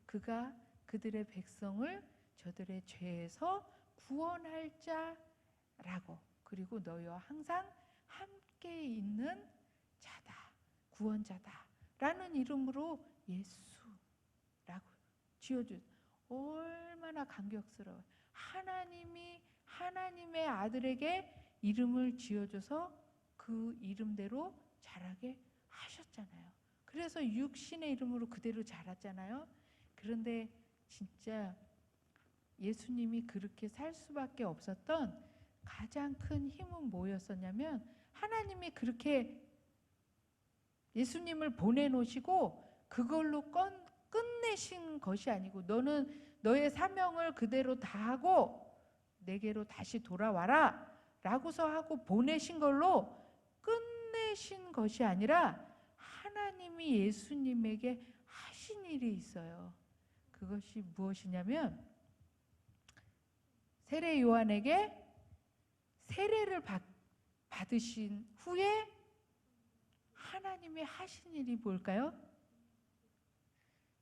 S1: 그가 그들의 백성을 저들의 죄에서 구원할 자라고, 그리고 너희와 항상 함께 있는 자다, 구원자다 라는 이름으로 예수라고 지어준, 얼마나 감격스러워요. 하나님이 하나님의 아들에게 이름을 지어줘서 그 이름대로 자라게 하셨잖아요. 그래서 육신의 이름으로 그대로 자랐잖아요. 그런데 진짜 예수님이 그렇게 살 수밖에 없었던 가장 큰 힘은 뭐였었냐면, 하나님이 그렇게 예수님을 보내놓으시고 그걸로 끝내신 것이 아니고, 너는 너의 사명을 그대로 다하고 내게로 다시 돌아와라 라고서 하고 보내신 걸로 끝내신 것이 아니라 하나님이 예수님에게 하신 일이 있어요. 그것이 무엇이냐면, 세례 요한에게 세례를 받으신 후에 하나님이 하신 일이 뭘까요?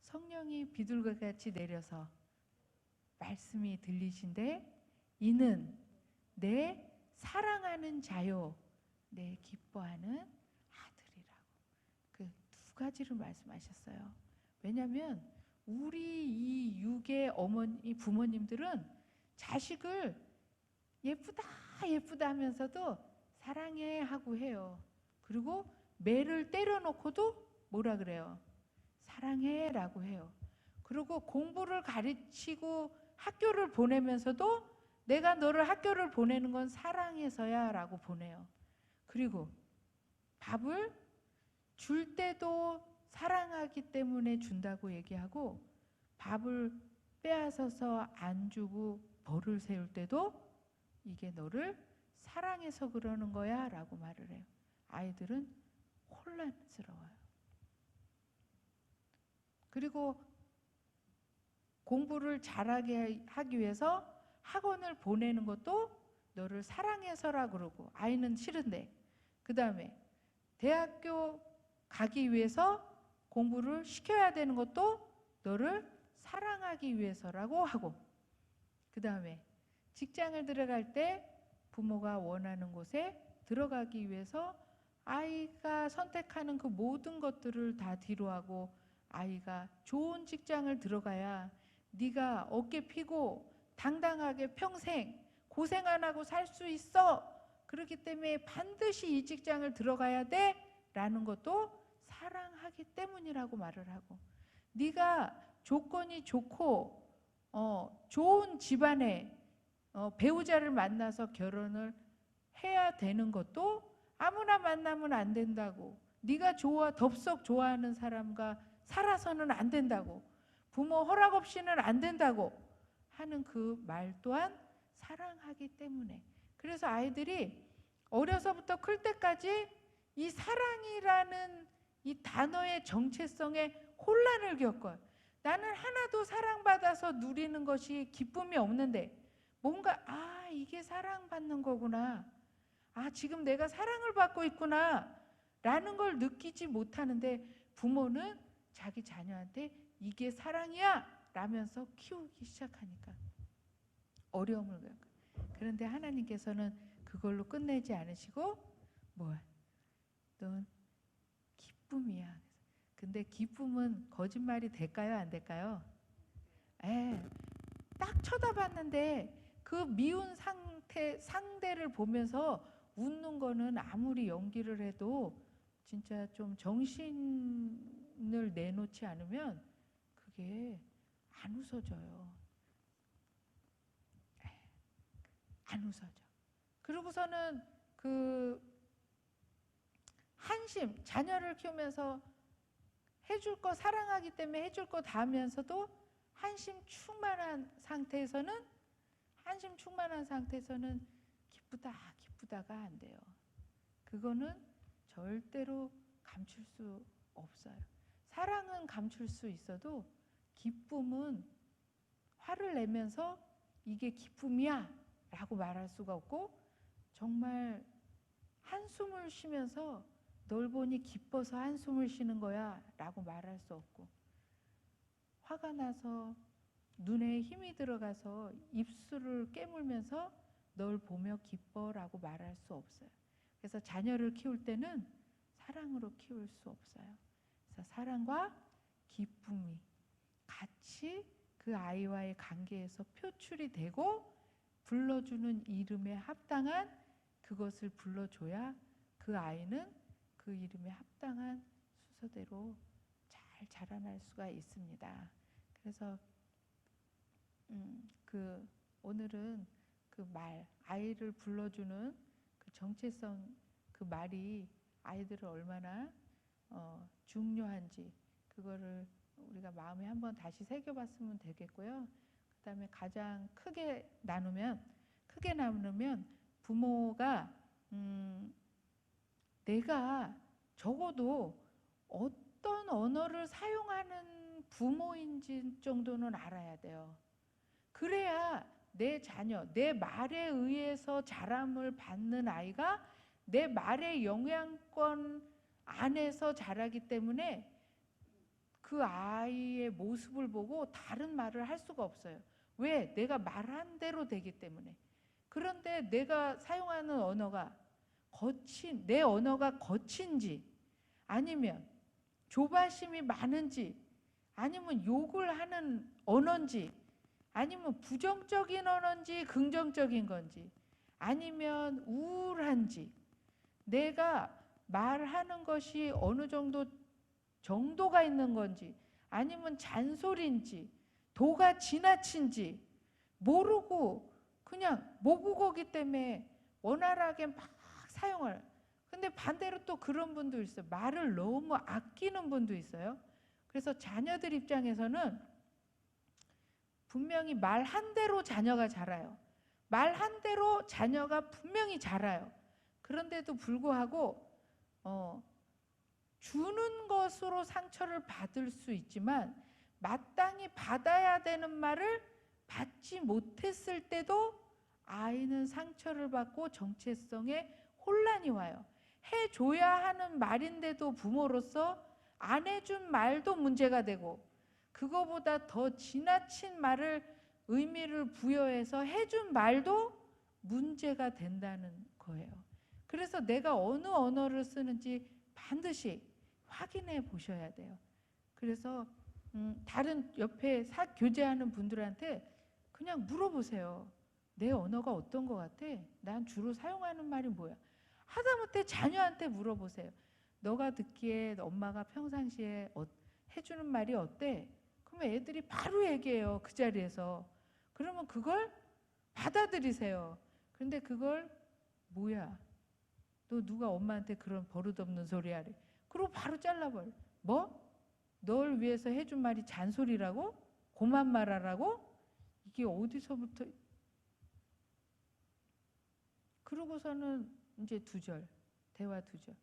S1: 성령이 비둘기같이 내려서 말씀이 들리신데, 이는 내 사랑하는 자요 내 기뻐하는 아들이라고. 그 두 가지를 말씀하셨어요. 왜냐하면 우리 이 육의 부모님들은 자식을 예쁘다 하면서도 사랑해 하고 해요. 그리고 매를 때려놓고도 뭐라 그래요? 사랑해 라고 해요. 그리고 공부를 가르치고 학교를 보내면서도 내가 너를 학교를 보내는 건 사랑해서야 라고 보내요. 그리고 밥을 줄 때도 사랑하기 때문에 준다고 얘기하고, 밥을 빼앗아서 안 주고 벌을 세울 때도 이게 너를 사랑해서 그러는 거야 라고 말을 해요. 아이들은 혼란스러워요. 그리고 공부를 잘하게 하기 위해서 학원을 보내는 것도 너를 사랑해서라 그러고, 아이는 싫은데. 그 다음에 대학교 가기 위해서 공부를 시켜야 되는 것도 너를 사랑하기 위해서라고 하고, 그 다음에 직장을 들어갈 때 부모가 원하는 곳에 들어가기 위해서 아이가 선택하는 그 모든 것들을 다 뒤로하고, 아이가 좋은 직장을 들어가야 네가 어깨 피고 당당하게 평생 고생 안 하고 살 수 있어. 그렇기 때문에 반드시 이 직장을 들어가야 돼 라는 것도 사랑하기 때문이라고 말을 하고, 네가 조건이 좋고 좋은 집안에 배우자를 만나서 결혼을 해야 되는 것도 아무나 만나면 안 된다고, 네가 덥석 좋아하는 사람과 살아서는 안 된다고, 부모 허락 없이는 안 된다고 하는 그 말 또한 사랑하기 때문에. 그래서 아이들이 어려서부터 클 때까지 이 사랑이라는 이 단어의 정체성에 혼란을 겪어요. 나는 하나도 사랑받아서 누리는 것이 기쁨이 없는데, 뭔가 이게 사랑받는 거구나, 지금 내가 사랑을 받고 있구나 라는 걸 느끼지 못하는데, 부모는 자기 자녀한테 이게 사랑이야 라면서 키우기 시작하니까 어려움을 겪어요. 그런데 하나님께서는 그걸로 끝내지 않으시고 뭐야? 넌 기쁨이야. 근데 기쁨은 거짓말이 될까요? 안 될까요? 딱 쳐다봤는데 그 미운 상대를 보면서 웃는 거는 아무리 연기를 해도 진짜 좀 정신을 내놓지 않으면 그게 안 웃어져요. 안 웃어져. 그러고서는 그 한심, 자녀를 키우면서 해줄 거 사랑하기 때문에 해줄 거 다 하면서도 한심 충만한 상태에서는 기쁘다가 안 돼요. 그거는 절대로 감출 수 없어요. 사랑은 감출 수 있어도 기쁨은 화를 내면서 이게 기쁨이야 라고 말할 수가 없고, 정말 한숨을 쉬면서 널 보니 기뻐서 한숨을 쉬는 거야 라고 말할 수 없고, 화가 나서 눈에 힘이 들어가서 입술을 깨물면서 널 보며 기뻐라고 말할 수 없어요. 그래서 자녀를 키울 때는 사랑으로 키울 수 없어요. 그래서 사랑과 기쁨이 같이 그 아이와의 관계에서 표출이 되고 불러주는 이름에 합당한 그것을 불러줘야 그 아이는 그 이름에 합당한 순서대로 잘 자라날 수가 있습니다. 그래서 오늘은 그 말, 아이를 불러주는 그 정체성, 그 말이 아이들을 얼마나 중요한지 그거를 우리가 마음에 한번 다시 새겨봤으면 되겠고요. 그 다음에 가장 크게 나누면 부모가 내가 적어도 어떤 언어를 사용하는 부모인지 정도는 알아야 돼요. 그래야 내 자녀, 내 말에 의해서 자람을 받는 아이가 내 말의 영향권 안에서 자라기 때문에 그 아이의 모습을 보고 다른 말을 할 수가 없어요. 왜? 내가 말한 대로 되기 때문에. 그런데 내가 사용하는 언어가 내 언어가 거친지, 아니면 조바심이 많은지, 아니면 욕을 하는 언어인지, 아니면 부정적인 언어인지 긍정적인 건지, 아니면 우울한지, 내가 말하는 것이 어느 정도가 있는 건지, 아니면 잔소리인지, 도가 지나친지 모르고 그냥 모국어기 때문에 원활하게 막 사용을. 근데 반대로 또 그런 분도 있어요. 말을 너무 아끼는 분도 있어요. 그래서 자녀들 입장에서는 분명히 말 한 대로 자녀가 자라요. 말 한 대로 자녀가 분명히 자라요. 그런데도 불구하고 주는 것으로 상처를 받을 수 있지만 마땅히 받아야 되는 말을 받지 못했을 때도 아이는 상처를 받고 정체성에 혼란이 와요. 해줘야 하는 말인데도 부모로서 안 해준 말도 문제가 되고, 그거보다 더 지나친 말을 의미를 부여해서 해준 말도 문제가 된다는 거예요. 그래서 내가 어느 언어를 쓰는지 반드시 확인해 보셔야 돼요. 그래서 다른 옆에 교제하는 분들한테 그냥 물어보세요. 내 언어가 어떤 것 같아? 난 주로 사용하는 말이 뭐야? 하다못해 자녀한테 물어보세요. 너가 듣기에 엄마가 평상시에 해주는 말이 어때? 그러면 애들이 바로 얘기해요. 그 자리에서. 그러면 그걸 받아들이세요. 그런데 그걸 뭐야? 너 누가 엄마한테 그런 버릇없는 소리 하래? 그리고 바로 잘라버려. 뭐? 널 위해서 해준 말이 잔소리라고? 고만 말하라고? 이게 어디서부터? 그러고서는 이제 대화 2절.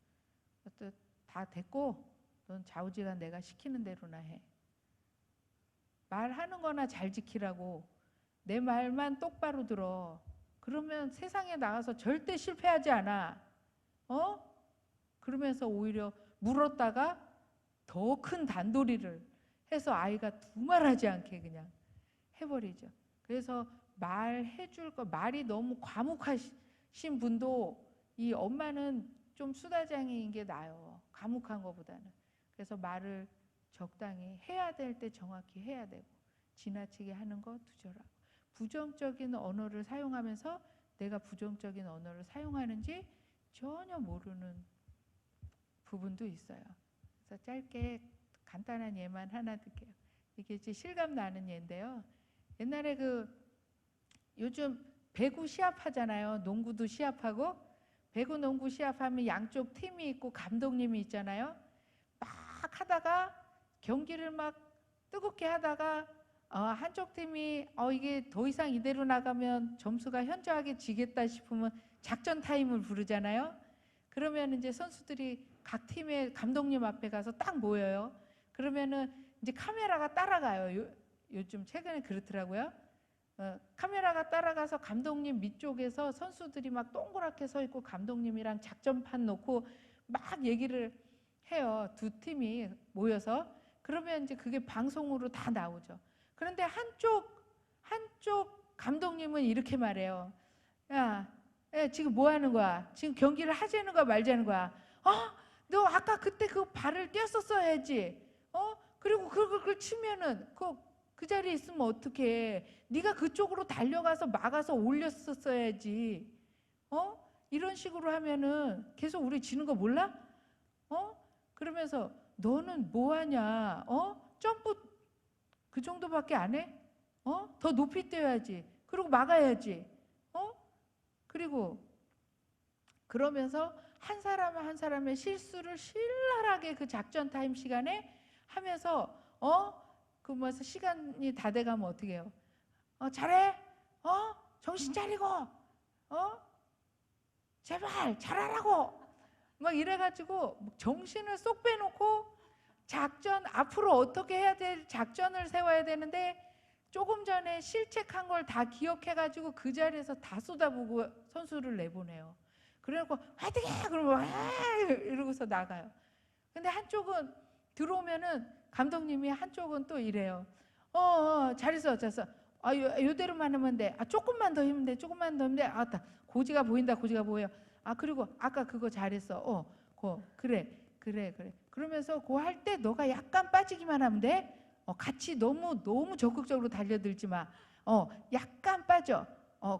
S1: 다 됐고 넌 좌우지간 내가 시키는 대로나 해. 말하는 거나 잘 지키라고. 내 말만 똑바로 들어. 그러면 세상에 나가서 절대 실패하지 않아. 그러면서 오히려 물었다가 더 큰 단도리를 해서 아이가 두말하지 않게 그냥 해버리죠. 그래서 말해줄 거, 말이 너무 과묵하신 분도 이 엄마는 좀 수다장애인 게 나아요. 과묵한 것보다는. 그래서 말을 적당히 해야 될 때 정확히 해야 되고, 지나치게 하는 거 두절하고, 부정적인 언어를 사용하면서 내가 부정적인 언어를 사용하는지 전혀 모르는 부분도 있어요. 그래서 짧게 간단한 예만 하나 드릴게요. 이게 이제 실감 나는 예인데요. 옛날에 요즘 배구 시합하잖아요. 농구도 시합하고, 배구 농구 시합하면 양쪽 팀이 있고 감독님이 있잖아요. 막 하다가 경기를 막 뜨겁게 하다가 한쪽 팀이 이게 더 이상 이대로 나가면 점수가 현저하게 지겠다 싶으면 작전 타임을 부르잖아요. 그러면 이제 선수들이 각 팀의 감독님 앞에 가서 딱 모여요. 그러면은 이제 카메라가 따라가요. 요즘 최근에 그렇더라고요. 카메라가 따라가서 감독님 밑쪽에서 선수들이 막 동그랗게 서 있고 감독님이랑 작전판 놓고 막 얘기를 해요. 두 팀이 모여서. 그러면 이제 그게 방송으로 다 나오죠. 그런데 한쪽 감독님은 이렇게 말해요. 야, 지금 뭐 하는 거야? 지금 경기를 하자는 거야, 말자는 거야? 너 아까 그때 그 발을 떼었었어야지. 그리고 그걸 치면은 그 자리에 있으면 어떡해? 네가 그쪽으로 달려가서 막아서 올렸었어야지. 이런 식으로 하면은 계속 우리 지는 거 몰라? 그러면서 너는 뭐 하냐? 점프 그 정도밖에 안 해? 더 높이 뛰어야지. 그리고 막아야지. 그리고 그러면서 한 사람 한 사람의 실수를 신랄하게 그 작전 타임 시간에 하면서 뭐 시간이 다 돼가면 어떻게 해요? 잘해? 정신 차리고 제발 잘하라고 막 이래가지고 정신을 쏙 빼놓고 앞으로 어떻게 해야 될 작전을 세워야 되는데 조금 전에 실책한 걸 다 기억해가지고 그 자리에서 다 쏟아부고 선수를 내보내요. 그래놓고 화이팅해! 그러면 이러고서 나가요. 근데 한쪽은 들어오면은 감독님이 한쪽은 또 이래요. 잘했어. 요대로만 하면 돼. 조금만 더 힘면 돼. 조금만 더 힘면 돼. 아따 고지가 보인다. 고지가 보여. 그리고 아까 그거 잘했어. 그래. 그러면서 그거 할 때 너가 약간 빠지기만 하면 돼. 같이 너무 적극적으로 달려들지 마. 약간 빠져.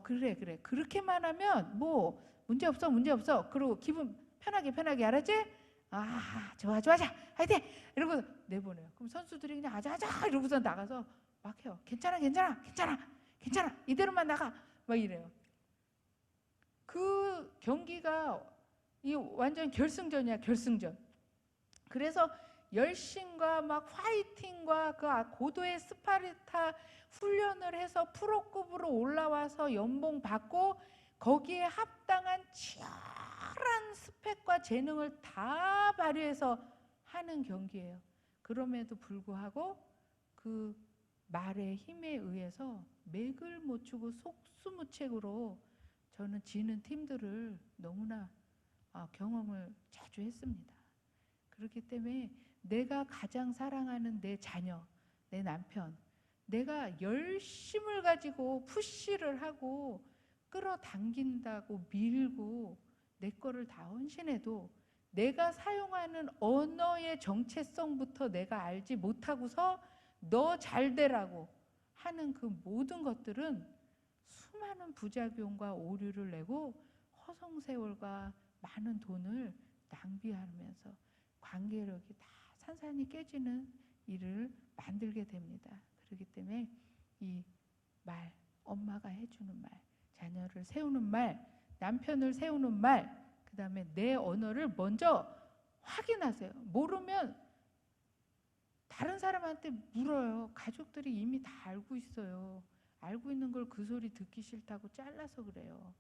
S1: 그래. 그렇게만 하면 뭐 문제 없어. 그리고 기분 편하게 알았지? 좋아. 자, 화이팅! 이러고 내보내요. 그럼 선수들이 그냥 아자 이러고서 나가서 막 해요. 괜찮아. 이대로만 나가. 막 이래요. 그 경기가 완전 결승전이야, 결승전. 그래서 열심과 막 화이팅과 그 고도의 스파르타 훈련을 해서 프로급으로 올라와서 연봉 받고 거기에 합당한 치열한 스펙과 재능을 다 발휘해서 하는 경기예요. 그럼에도 불구하고 그 말의 힘에 의해서 맥을 못 추고 속수무책으로 저는 지는 팀들을 너무나 경험을 자주 했습니다. 그렇기 때문에 내가 가장 사랑하는 내 자녀, 내 남편, 내가 열심을 가지고 푸시를 하고 끌어당긴다고 밀고 내 거를 다 헌신해도 내가 사용하는 언어의 정체성부터 내가 알지 못하고서 너 잘 되라고 하는 그 모든 것들은 수많은 부작용과 오류를 내고 허송세월과 많은 돈을 낭비하면서 관계력이 다 산산이 깨지는 일을 만들게 됩니다. 그렇기 때문에 이 말, 엄마가 해주는 말, 자녀를 세우는 말, 남편을 세우는 말, 그 다음에 내 언어를 먼저 확인하세요. 모르면 다른 사람한테 물어요. 가족들이 이미 다 알고 있어요. 알고 있는 걸 그 소리 듣기 싫다고 잘라서 그래요.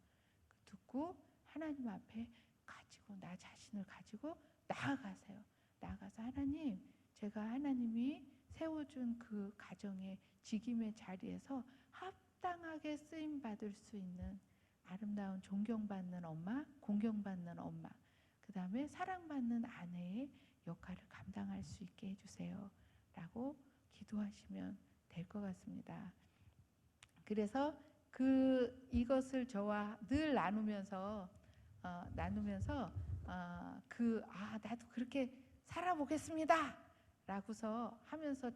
S1: 듣고 하나님 앞에 가지고 나 자신을 가지고 나아가세요. 나아가서 하나님, 제가 하나님이 세워준 그 가정의 직임의 자리에서 합당하게 쓰임받을 수 있는 아름다운 존경받는 엄마, 공경받는 엄마, 그 다음에 사랑받는 아내의 역할을 감당할 수 있게 해주세요 라고 기도하시면 될 것 같습니다. 그래서 이것을 저와 늘 나누면서 나도 그렇게 살아보겠습니다 라고서 하면서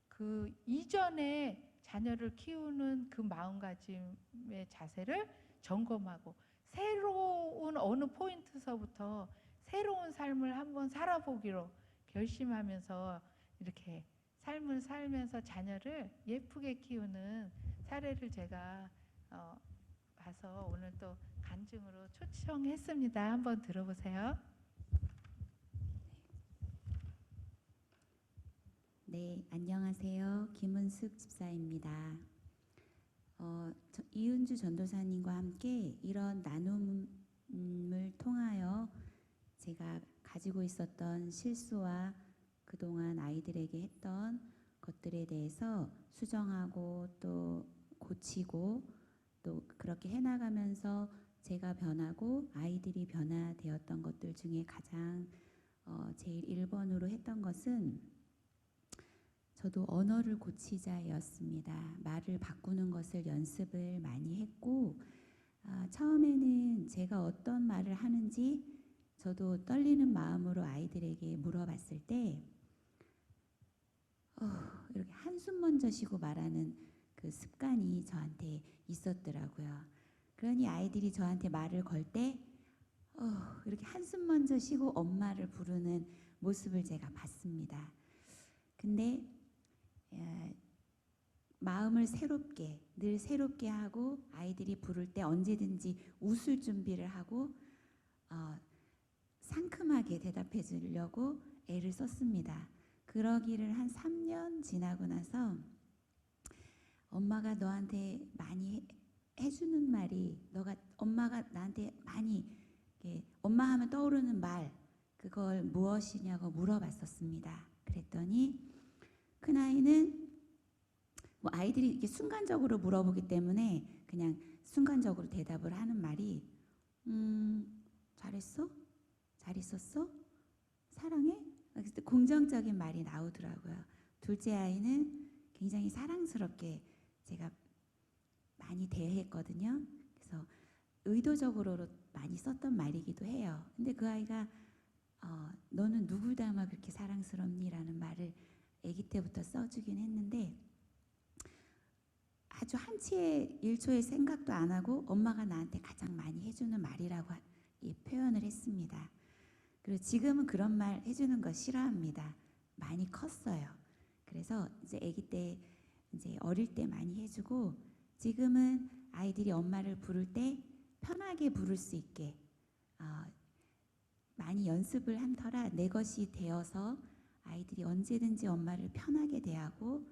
S1: 그 이전에 자녀를 키우는 그 마음가짐의 자세를 점검하고 새로운 어느 포인트서부터 새로운 삶을 한번 살아보기로 결심하면서 이렇게 삶을 살면서 자녀를 예쁘게 키우는 사례를 제가 봐서 오늘 또 간증으로 초청했습니다. 한번 들어보세요.
S2: 네, 안녕하세요. 김은숙 집사입니다. 이은주 전도사님과 함께 이런 나눔을 통하여 제가 가지고 있었던 실수와 그동안 아이들에게 했던 것들에 대해서 수정하고 또 고치고 또 그렇게 해나가면서 제가 변하고 아이들이 변화되었던 것들 중에 가장 제일 1번으로 했던 것은 저도 언어를 고치자였습니다. 말을 바꾸는 것을 연습을 많이 했고 처음에는 제가 어떤 말을 하는지 저도 떨리는 마음으로 아이들에게 물어봤을 때 이렇게 한숨 먼저 쉬고 말하는 그 습관이 저한테 있었더라고요. 그러니 아이들이 저한테 말을 걸 때 이렇게 한숨 먼저 쉬고 엄마를 부르는 모습을 제가 봤습니다. 근데 마음을 늘 새롭게 하고 아이들이 부를 때 언제든지 웃을 준비를 하고 상큼하게 대답해 주려고 애를 썼습니다. 그러기를 한 3년 지나고 나서 엄마가 너한테 많이 해주는 말이 엄마가 나한테 많이 엄마 하면 떠오르는 말 그걸 무엇이냐고 물어봤었습니다. 그랬더니 큰아이는 아이들이 이렇게 순간적으로 물어보기 때문에 그냥 순간적으로 대답을 하는 말이 잘했어? 잘 있었어? 사랑해? 긍정적인 말이 나오더라고요. 둘째 아이는 굉장히 사랑스럽게 제가 많이 대했거든요. 그래서 의도적으로 많이 썼던 말이기도 해요. 근데 그 아이가 너는 누굴 닮아 그렇게 사랑스럽니? 라는 말을 아기 때부터 써주긴 했는데 아주 한치의 1초의 생각도 안 하고 엄마가 나한테 가장 많이 해주는 말이라고 표현을 했습니다. 그리고 지금은 그런 말 해주는 거 싫어합니다. 많이 컸어요. 그래서 이제 아기 때 이제 어릴 때 많이 해주고 지금은 아이들이 엄마를 부를 때 편하게 부를 수 있게 많이 연습을 한 터라 내 것이 되어서 아이들이 언제든지 엄마를 편하게 대하고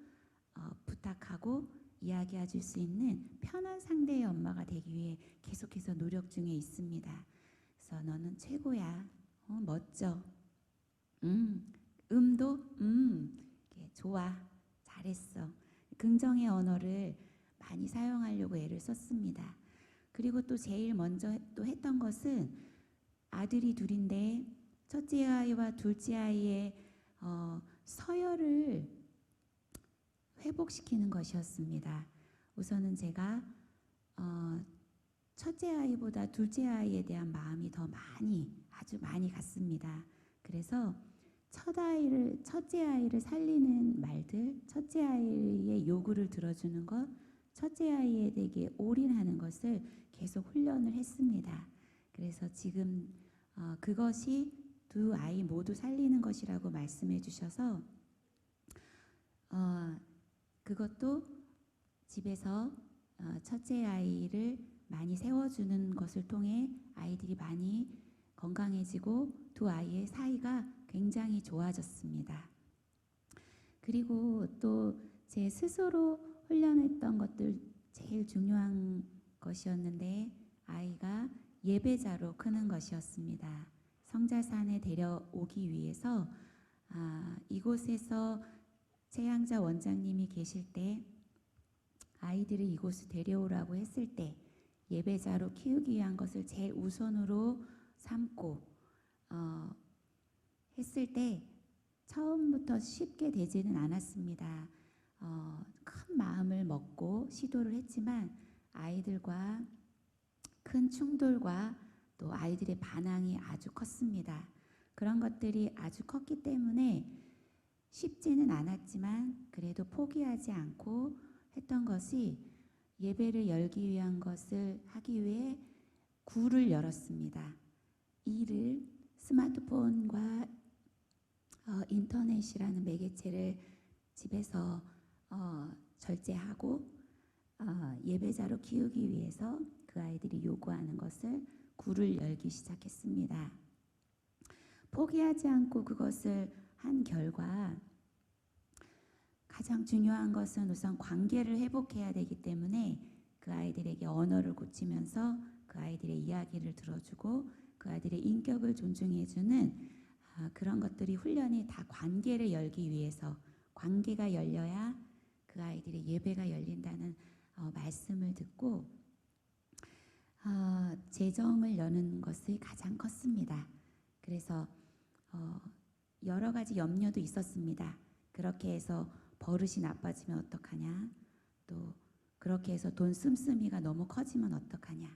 S2: 부탁하고 이야기해 줄 수 있는 편한 상대의 엄마가 되기 위해 계속해서 노력 중에 있습니다. 그래서 너는 최고야. 멋져. 음도 좋아. 잘했어. 긍정의 언어를 많이 사용하려고 애를 썼습니다. 그리고 또 제일 먼저 또 했던 것은 아들이 둘인데 첫째 아이와 둘째 아이의 서열을 회복시키는 것이었습니다. 우선은 제가 첫째 아이보다 둘째 아이에 대한 마음이 더 아주 많이 갔습니다. 그래서 첫째 아이를 살리는 말들, 첫째 아이의 요구를 들어주는 것, 첫째 아이에게 올인하는 것을 계속 훈련을 했습니다. 그래서 지금 그것이 두 아이 모두 살리는 것이라고 말씀해 주셔서 그것도 집에서 첫째 아이를 많이 세워주는 것을 통해 아이들이 많이 건강해지고 두 아이의 사이가 굉장히 좋아졌습니다. 그리고 또 제 스스로 훈련했던 것들 제일 중요한 것이었는데 아이가 예배자로 크는 것이었습니다. 성자산에 데려오기 위해서 이곳에서 최양자 원장님이 계실 때 아이들을 이곳에 데려오라고 했을 때 예배자로 키우기 위한 것을 제일 우선으로 삼고 했을 때 처음부터 쉽게 되지는 않았습니다. 큰 마음을 먹고 시도를 했지만 아이들과 큰 충돌과 또 아이들의 반항이 아주 컸습니다. 그런 것들이 아주 컸기 때문에 쉽지는 않았지만 그래도 포기하지 않고 했던 것이 예배를 열기 위한 것을 하기 위해 굴을 열었습니다. 이를 스마트폰과 인터넷이라는 매개체를 집에서 절제하고 예배자로 키우기 위해서 그 아이들이 요구하는 것을 굴을 열기 시작했습니다. 포기하지 않고 그것을 한 결과 가장 중요한 것은 우선 관계를 회복해야 되기 때문에 그 아이들에게 언어를 고치면서 그 아이들의 이야기를 들어주고 그 아이들의 인격을 존중해주는 그런 것들이 훈련이 다 관계를 열기 위해서, 관계가 열려야 그 아이들의 예배가 열린다는 말씀을 듣고 재정을 여는 것이 가장 컸습니다. 그래서 여러 가지 염려도 있었습니다. 그렇게 해서 버릇이 나빠지면 어떡하냐, 또 그렇게 해서 돈 씀씀이가 너무 커지면 어떡하냐.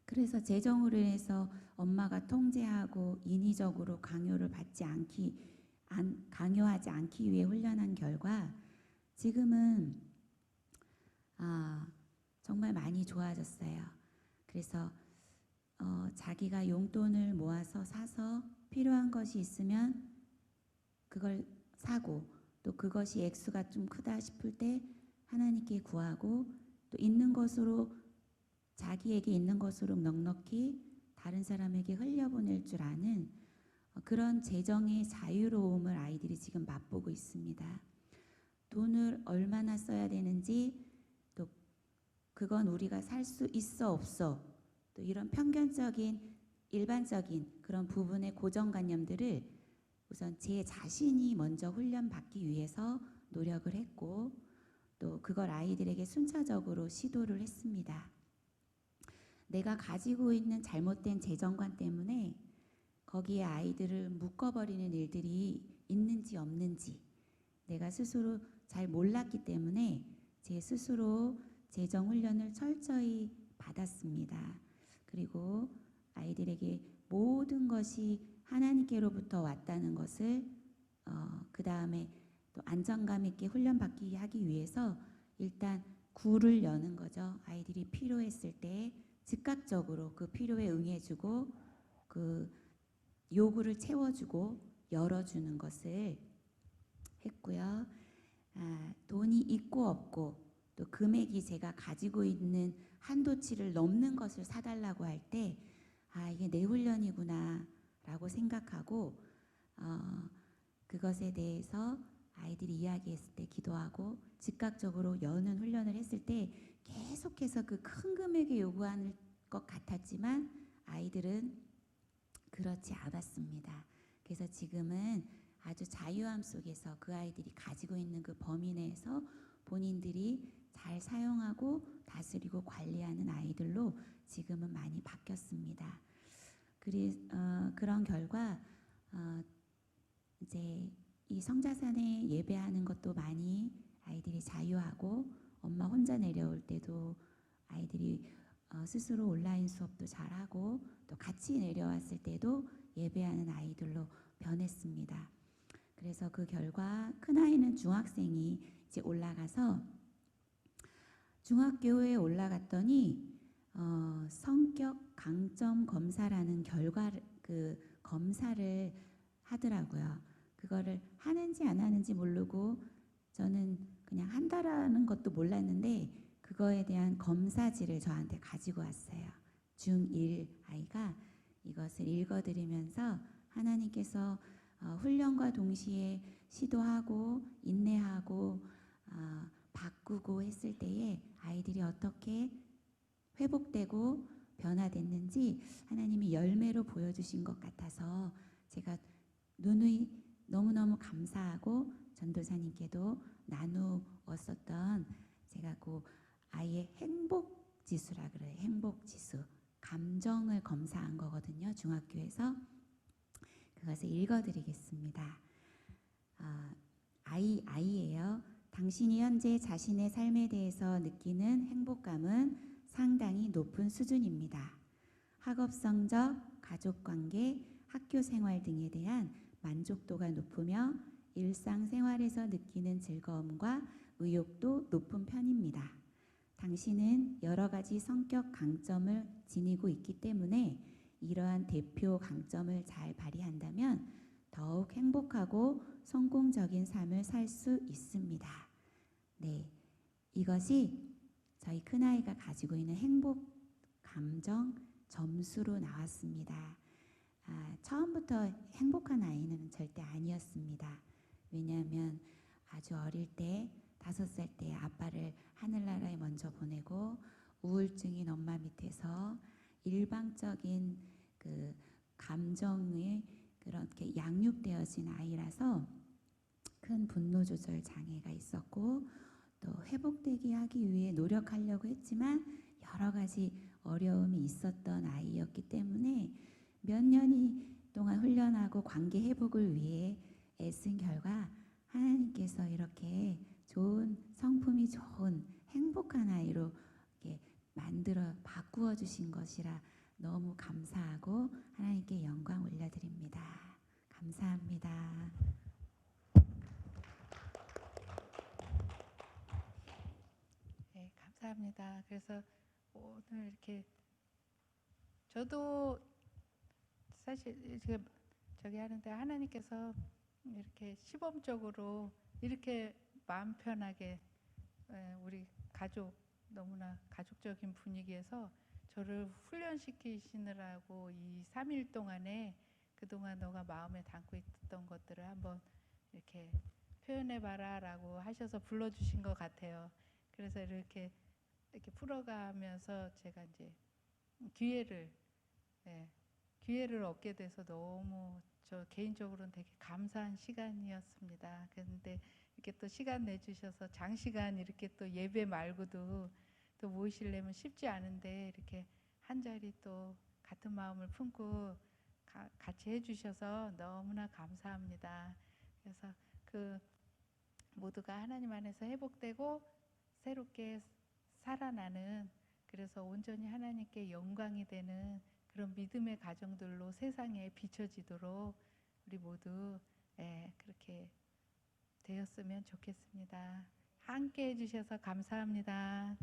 S2: 그래서 재정으로 인해서 엄마가 통제하고 인위적으로 강요하지 않기 위해 훈련한 결과 지금은 정말 많이 좋아졌어요. 그래서 자기가 용돈을 모아서 사서 필요한 것이 있으면 그걸 사고, 또 그것이 액수가 좀 크다 싶을 때 하나님께 구하고, 또 있는 것으로, 자기에게 있는 것으로 넉넉히 다른 사람에게 흘려보낼 줄 아는 그런 재정의 자유로움을 아이들이 지금 맛보고 있습니다. 돈을 얼마나 써야 되는지, 또 그건 우리가 살 수 있어 없어, 또 이런 편견적인 일반적인 그런 부분의 고정관념들을 우선 제 자신이 먼저 훈련받기 위해서 노력을 했고, 또 그걸 아이들에게 순차적으로 시도를 했습니다. 내가 가지고 있는 잘못된 재정관 때문에 거기에 아이들을 묶어버리는 일들이 있는지 없는지 내가 스스로 잘 몰랐기 때문에 제 스스로 재정 훈련을 철저히 받았습니다. 그리고 아이들에게 모든 것이 하나님께로부터 왔다는 것을 그 다음에 또 안정감 있게 훈련받기 하기 위해서 일단 굴을 여는 거죠. 아이들이 필요했을 때 즉각적으로 그 필요에 응해주고 그 요구를 채워주고 열어주는 것을 했고요. 돈이 있고 없고 또 금액이 제가 가지고 있는 한도치를 넘는 것을 사달라고 할 때 이게 내 훈련이구나 라고 생각하고 그것에 대해서 아이들이 이야기했을 때 기도하고 즉각적으로 여는 훈련을 했을 때 계속해서 그 큰 금액을 요구하는 것 같았지만 아이들은 그렇지 않았습니다. 그래서 지금은 아주 자유함 속에서 그 아이들이 가지고 있는 그 범위 내에서 본인들이 잘 사용하고 다스리고 관리하는 아이들로 지금은 많이 바뀌었습니다. 그런 결과 이제 이 성자산에 예배하는 것도 많이 아이들이 자유하고, 엄마 혼자 내려올 때도 아이들이 스스로 온라인 수업도 잘하고, 또 같이 내려왔을 때도 예배하는 아이들로 변했습니다. 그래서 그 결과 큰아이는 중학생이 이제 올라가서 중학교에 올라갔더니 성격 강점 검사라는 그 검사를 하더라고요. 그거를 하는지 안 하는지 모르고 저는 그냥 한다라는 것도 몰랐는데 그거에 대한 검사지를 저한테 가지고 왔어요. 중1 아이가 이것을 읽어드리면서 하나님께서 훈련과 동시에 시도하고 인내하고 바꾸고 했을 때에 아이들이 어떻게 회복되고 변화됐는지 하나님이 열매로 보여주신 것 같아서 제가 누누이 너무너무 감사하고 전도사님께도 나누었었던, 제가 그 아이의 행복지수라 그래요. 행복지수, 감정을 검사한 거거든요. 중학교에서. 그것을 읽어드리겠습니다. 아이예요. 당신이 현재 자신의 삶에 대해서 느끼는 행복감은 상당히 높은 수준입니다. 학업 성적, 가족 관계, 학교 생활 등에 대한 만족도가 높으며 일상생활에서 느끼는 즐거움과 의욕도 높은 편입니다. 당신은 여러 가지 성격 강점을 지니고 있기 때문에 이러한 대표 강점을 잘 발휘한다면 더욱 행복하고 성공적인 삶을 살 수 있습니다. 네, 이것이 저희 큰아이가 가지고 있는 행복 감정 점수로 나왔습니다. 처음부터 행복한 아이는 절대 아니었습니다. 왜냐하면 아주 어릴 때 5살 때 아빠를 하늘나라에 먼저 보내고 우울증인 엄마 밑에서 일방적인 그 감정에 그렇게 양육되어진 아이라서 큰 분노 조절 장애가 있었고 또 회복되게 하기 위해 노력하려고 했지만 여러 가지 어려움이 있었던 아이였기 때문에 몇 년이 동안 훈련하고 관계 회복을 위해 애쓴 결과 하나님께서 이렇게 좋은 성품이 좋은 행복한 아이로 이렇게 만들어 바꾸어 주신 것이라 너무 감사하고 하나님께 영광 올려드립니다. 감사합니다.
S1: 네, 감사합니다. 그래서 오늘 이렇게 저도 사실 지금 저기 하는데 하나님께서 이렇게 시범적으로 이렇게 마음 편하게 우리 가족 너무나 가족적인 분위기에서 저를 훈련시키시느라고 이 3일 동안에 그동안 너가 마음에 담고 있던 것들을 한번 이렇게 표현해봐라 라고 하셔서 불러주신 것 같아요. 그래서 이렇게 풀어가면서 제가 이제 기회를 기회를 얻게 돼서 너무 저 개인적으로는 되게 감사한 시간이었습니다. 그런데 이렇게 또 시간 내주셔서 장시간 이렇게 또 예배 말고도 또 모이시려면 쉽지 않은데 이렇게 한 자리 또 같은 마음을 품고 같이 해주셔서 너무나 감사합니다. 그래서 그 모두가 하나님 안에서 회복되고 새롭게 살아나는 그래서 온전히 하나님께 영광이 되는 그런 믿음의 가정들로 세상에 비춰지도록 우리 모두 그렇게 되었으면 좋겠습니다. 함께 해주셔서 감사합니다.